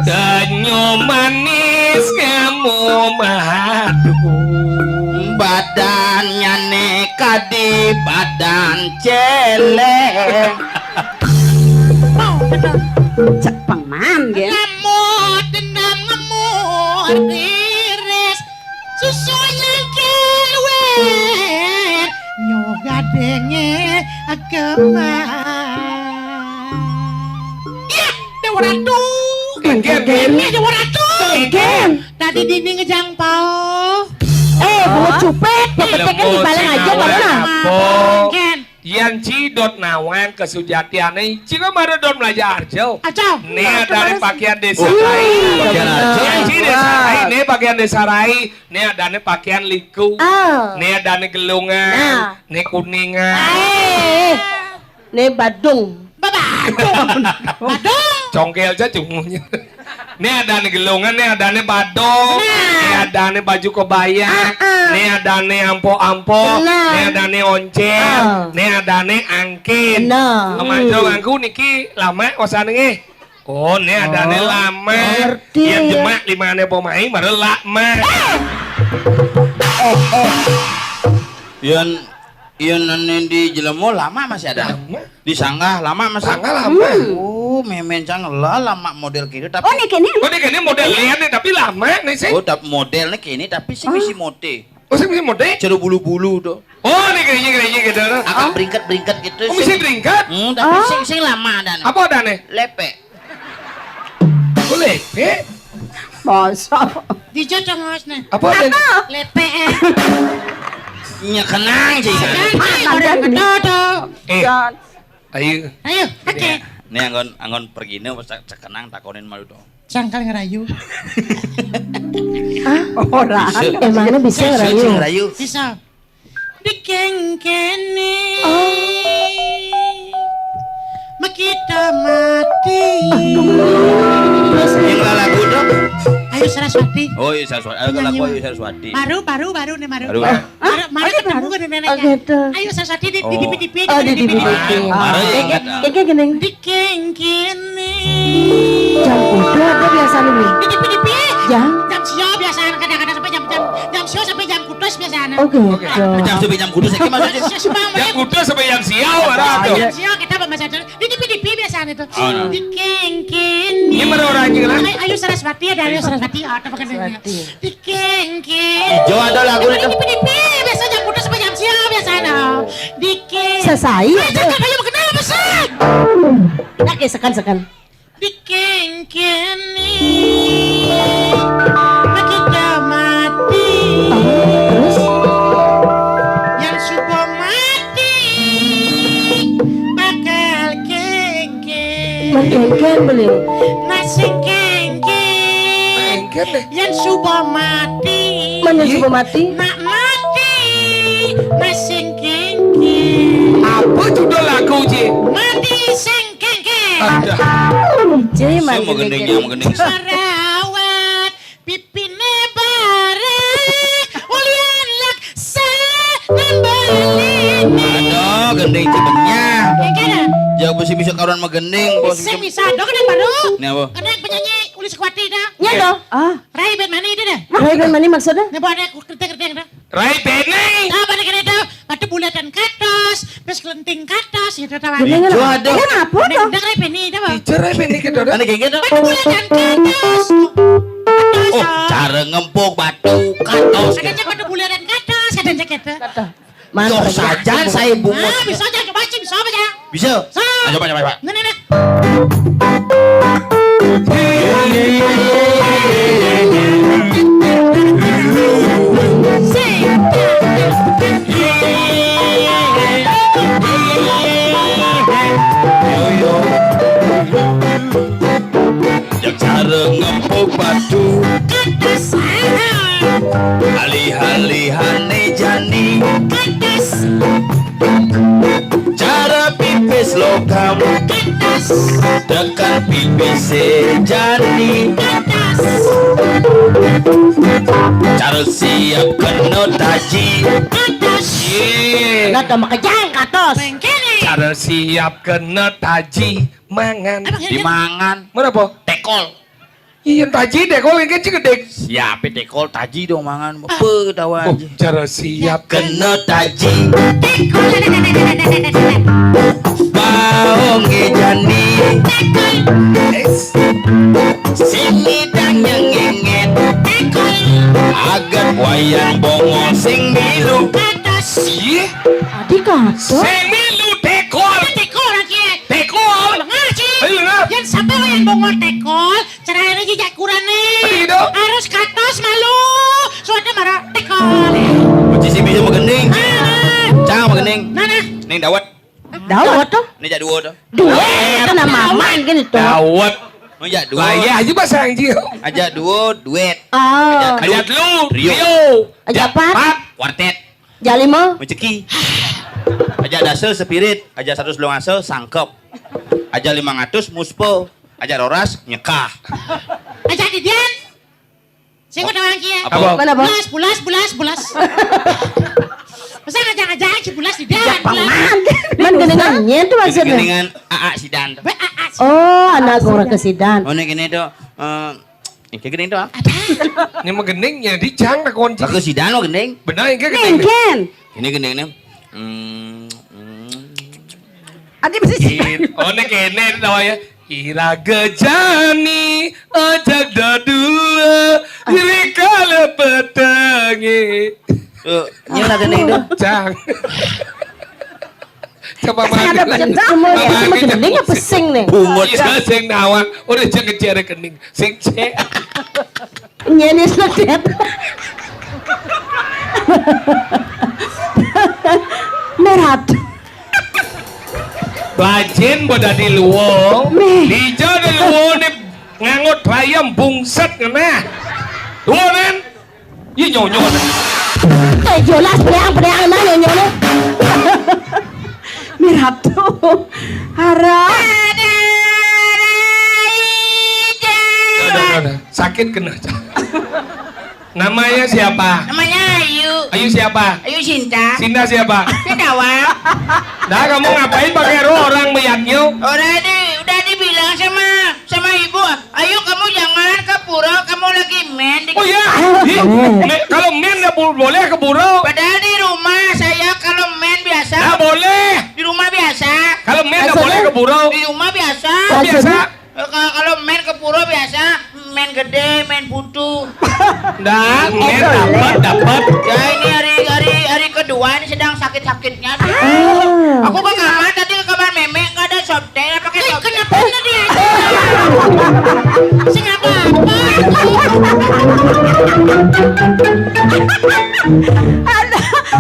Senyum manis kamu madu. Badannya neka di badan celeng. Cek pangman gen. Ngamut dendam ngamut iris susunya keluar nyoga denge kemar ya Dewa Ratu Gen. Dewa Ratu Gen. tadi dini ngejangpau Buat cupet, pepetekan di balik aja mana? Ken Yang cidot nawan kesujatiannya Cina mara don belajar jauh. Acau Nih dari pakaian desa rai. Yang ci desa rai, nih pakaian desa rai. Nih ada nih pakaian liku. Nih ada nih gelungan. Nih kuningan. Nih Badung. Badung Congkel aja cungunya. Nih ada nih gelungan, nih ada nih badung. Nih ada nih baju kebaya. Nih ada nih ampo-ampo. Nih ada nih oncel. Nih ada nih angkin. Kemajong angku niki lama kosan nih. Oh, nih ada nih lama. ngerti. Yang jemak lima nih pemain baru lama. Ian di Jelemo lama masih ada. Lama. Di Sanggah lama masih. Sanggah lama. Oh, memen canglah lama model kini tapi. Oh nih kini. Oh, ini model lian nih tapi lama nih sih. Oh, tapi modelnya kini tapi sih misi mode. Oh, saya mesti model. Ceru bulu-bulu tuh. Oh, nih kayaknya gitu. Agak beringkat-beringkat gitu. Oh, mesti beringkat. Tapi sing lama ada. Apa ada nih? Lepe. Boleh. Bosok. Dijo congos nih Apa ada? lepe Nya kenang sih. orang bedodo Ayo. ayo oke Nih anggon pergi nih pas cekenang takonin malu dong. sangkal ngerayu Orang. Emangnya bisa ngerayu? Rayu. bisa dikengkeni makita mati dong? Ayu Saraswati. Oh iya Saraswati. Ayo lagu Ayu Saraswati. Baru nih Baru. Baru ketemu kan neneknya. Oh, gitu. Ayu Saraswati di Oh. TV. Oh, di TV. Baru ya ingat. Kayak gini. Di kengkini. Jam kudu ada biasa nih. Di TV. Jam. Jam sio biasa kadang-kadang sampai jam sio sampai jam kudus biasanya. Oh gitu. Jam sampai jam kudus saya maksudnya. Yang kudu sampai yang siau ada tuh. Jam sio kita masa di TV biasanya itu. Di kengkini. Ini mana orang aja lah? Ayu Saraswati ada Ayu Saraswati ada pakai di kengkini. Jo ada lagu Di itu. TV biasa jam kudus sampai jam sio biasanya. Di kengkini. Selesai. Ayo kenapa sih? Oke, sekan. Di kengkini. Kita mati. Terus Yang sudah mati bakal kengken mengkengken beliau. nasi kengken yang sudah mati Mana coba mati? nak mati nasi kengken Apa judul lagu Ji? mati sing kengken Jadi Saya mana? mau gending. sarawat pipine bare ulian laksa dan balini Aduh, gending cibenya. kengken Jauh bisa karuan mah gending, bos. Sing bisa dong kan baru. Ini apa? Kena penyanyi Uli Sekwati dah. Ya dong. Ah, Rai band mana itu dah? Regan mana maksudnya? Nih ada kerting dah. Rai Beneng. Ah pada kena dah. Ada bulatan katos, terus kelenting katos gitu tahu. Geningan Jo apa? ada. Kenapa Nih dong? dah Rai band ini dah. Bang. Rai Beneng ke Ane kayak gitu. Ada bulatan katos. Oh, cara ngempuk batu katos. Ada pada bulatan katos, ada gitu. Yo saja saya bungut. Ah bisa aja coba cing, bisa aja. Bisa. So. Ayo coba. Nah. Yang cara ngempuk batu. Katos. Alih-alihane jani. Cara pipis logam. Tekan pipis jani. Cara siap kena taji. Nggak tahu makajang katos. Bengkene. Cara siap kena taji mangan. Dimangan. Mana apa? Tekol. Iya taji deh, kalau yang kecil gede. Siapa tekol taji dong mangan. Apa tahu Oh, aja. cara siap Kena taji. Baonge jani. Sini dang yang ngenget. Agat wayang bongol sing milu. Iya, Adik katos. semilu tekol. Tekol lagi. Tekol. Ngaji. Ayo ngap. Yang sampai yang bongol tekol, caranya jejak kurang nih. Ayo. Harus katos malu. Suatu marah tekol. Bocah si bisa magending. Cang magending. Nana. Ning dawet. Dawat tuh. Nih jak dua tuh. Dua itu nama aman kan itu. Dawet. Mau jak dua. Lah ya aja bahasa anjing. Aja dua duet. Oh, Ajat lu, Rio. Rio. aja apa? Quartet. Jalimo. Menceki. Aja dasel spirit. Aja 100 longasel sangkep. Aja 500 muspo. Aja roras nyekah. Aja didian. Saya udah lagi ya. Apa? Mana bos? Bulas. Masa ngajak-ngajak si bulas didian. Man geningannya tuh maksudnya. Kegeningan AA Sidan. Oh, anak orang kesidan. Oh nih gini tuh. Kayak gini tuh. Ini mah geningnya di jang tak kunci. Bagus Sidan lo gending. Benar yang kayak gening. Mungkin. Ini gending nih. Adik bisa. Oh ini kene namanya. Ira gejani ajak dadua diri kala petangi. Nyala gending tuh. Jang. Coba Ada makan. semua ya, semua gening apa sing nih? Bungut. Iya sing nawang. Udah jangan cara kening. Sing cek. Nyanyi selet. Merat. Bajin boda di luwung. Di jauh di luwung nih ngangot rayam bungset ngena. Luwung Iya nyonyo. Jelas bereang mana nyonya. Merat tuh. Harap. Sakit sakit kena. Namanya siapa? Namanya Ayu. Ayu siapa? Ayu Cinta. Sinda siapa? Kedawang. Dah kamu ngapain pakai roh orang melihatnya? Udah dibilang sama ibu. Ayo kamu jangan ke pura, kamu lagi main. Oh ya, kalau main nggak boleh ke pura. Padahal di rumah saya kalau main biasa. Nggak boleh. Di rumah biasa. Kalau main nggak boleh ke pura. Di rumah biasa. Biasa. Kalau main ke pura biasa, main gede, main putu. Dah, main dapat. Ya ini hari kedua ini sedang sakit-sakitnya. Aku ke kamar tadi ke kamar meme nggak ada softtel pakai softtel. Kenapa tadi? Kenapa?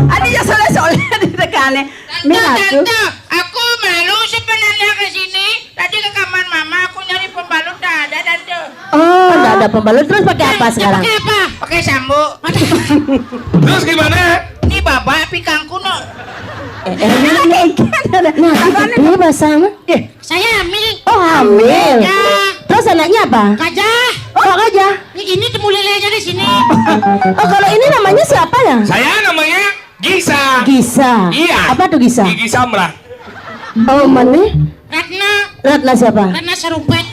Ada ya soleh-soleh di dekane. Tante, aku malu sebenarnya ke sini. Tadi ke kamar mama aku nyari pembalut tak ada tante. Oh, enggak ada pembalut. Terus pakai apa sekarang? Pakai apa? Pakai sambo. Terus gimana? Ini bapak pikangku no. Nah, ini basah. Saya hamil. Oh, hamil. Ya. Terus anaknya apa? Gajah. Oh, aja. Ini temu lele aja di sini. Oh, kalau ini namanya siapa ya? Saya namanya Gisa. Gisa. Iya. Apa tuh Gisa? Gigi Samra. Oh, mana? Ratna. Ratna siapa? Ratna Sarumpet.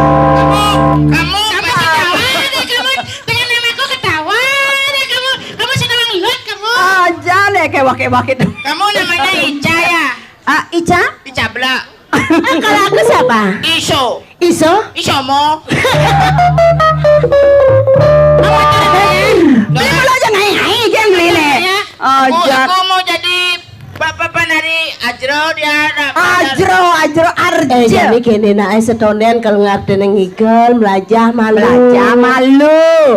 Kamu masih ketawa deh kamu dengan namaku ketawa deh kamu sedang lihat kamu. Aja deh kewak-kewak itu. Kamu namanya Ica ya? Ica? Ica Blak. Kalau aku siapa? Iso. Iso? Isomo. Beli mulu aja ngai jangan beli nih. Aja. Aku mau jadi bapak penari Ajro dia. Ajro arja. Jadi gini nak setonen kalau ngarep nang ngigel melajah malu.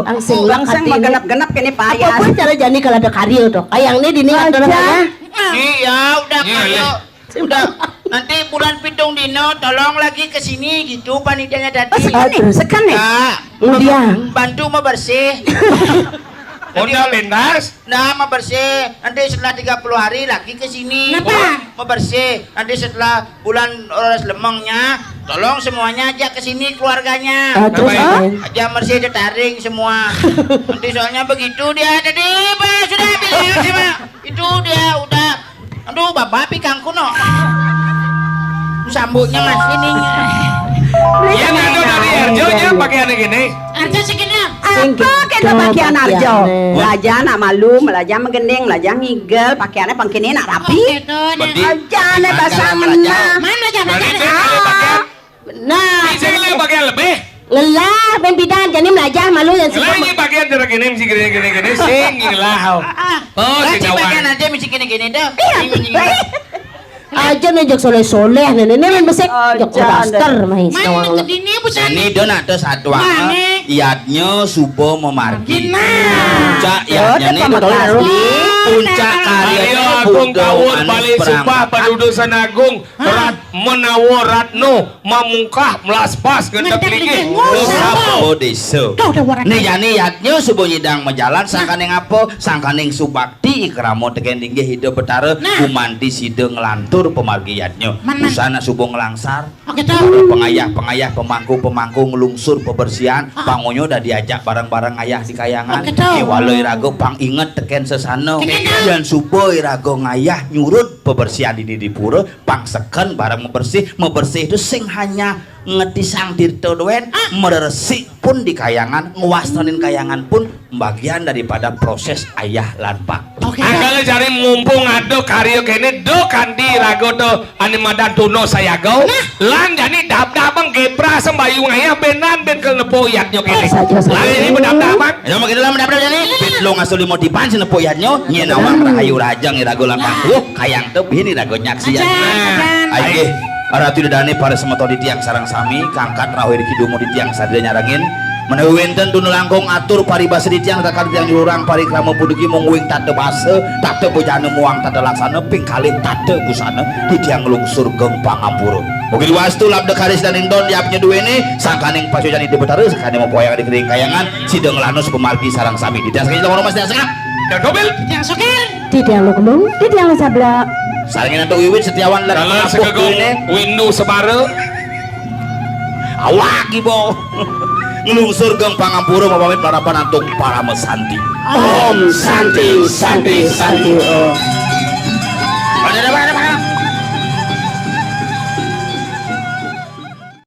Langsung Langsung mau genap-genap kini payah. Apapun cara jani kalau ada karyo tuh. Ayang ini dini atau ya? Iya udah Iya, kayo. iya. Udah nanti bulan pitung dino tolong lagi ke sini gitu panitianya tadi. Sekan nih. Nah, Kemudian bantu mau bersih. Udah lintas. Nah, mau bersih. Nanti setelah 30 hari lagi ke sini. Kenapa? Mau bersih. Nanti setelah bulan Oras Lemengnya, tolong semuanya ajak ke sini keluarganya. terus Aja bersih taring semua. Nanti soalnya begitu dia tadi, Pak, sudah bilang sama. Itu dia udah. Aduh, bapak pikangku no. Sambutnya Mas ini. Iya ngadu dari Arjo nya pakaiannya gini. Arja segini. Apa kita pakaian arjo? Belajar nak malu, belajar menggending, belajar ngigel, pakaiannya pangkini nak rapi. Berarti Aja nih basah menang. Mana aja berarti kalau pakaian. nah Bisa kali pakaian lebih. ngelah pembidan jadi melajah malu yang Lah ini pakaian cara gini mesti gini sing lah. Oh, Kasih tidak bagian aja mesti gini-gini dah. aja nejak soleh-soleh nenek main besek jok daster main Mana sawang lo. ini bukan? Ini don ada satu Mana? iatnya subo memargi. Nah. Puncak iatnya nih puncak Ayo karya Agung Kawur balik sumpah penduduk Sanagung rat menawar ratno mamungkah melaspas ngendek lagi. Sapo deso. Nih jani iatnya subo nyidang mejalan sangkaning apa sangkaning subakti ikramo teken tinggi hidup betara kumanti sideng ngelantur pemargiatnya busana subo ngelangsar. Oke tahu. Pengayah pemangku ngelungsur pembersihan pangonyo udah diajak bareng-bareng ayah di kayangan Oke, tahu. walau irago pang inget teken sesano dan subo irago ngayah nyurut pembersihan ini di pura pang seken bareng membersih itu sing hanya ngetisang dirto doen meresik pun di kayangan ngewastanin kayangan pun bagian daripada proses ayah lan pak. Angkala cari mumpung ado karyo kene do kandi rago do animadan tuno saya go lan jani dap-dapang gepra sembayu ngaya benan ben ke nepo iatnyo kene lan ini bedap-dapang Ya mau kita mendapatkan jani pitlo ngasuli mau dipansin nepo iatnyo nyenawang rahayu rajang irago lan pangku kayang tuh ini rago nyaksian. Aige Ratu Dani para semeto di tiang sarang sami kangkat rawe di kidumu di tiang sadria nyarangin menawi wenten tunu langkung atur paribasa di tiang takar tiang jurang parikrama pudugi mungwing tade base tade bojane muang tade laksana ping kalih tade busana di tiang lungsur geng pangampura mungkin wastu labda karis dan indon diapnya duwene sangkaning pasojan di betara sakane mopoyang di kering kayangan sideng lanus pemargi sarang sami di tiang sakit mas tiang Dan mobil. Yang sokir. Di tiang lu kemung, di tiang lu sabla. Salingin atau Wiwit Setiawan lagi Kalau mabuk segegong ini. windu sebare. Awak ibo. Ngelungsur gang Pangampura mapamit parapan antung para mesanti. Om Santi Santi Santi Om.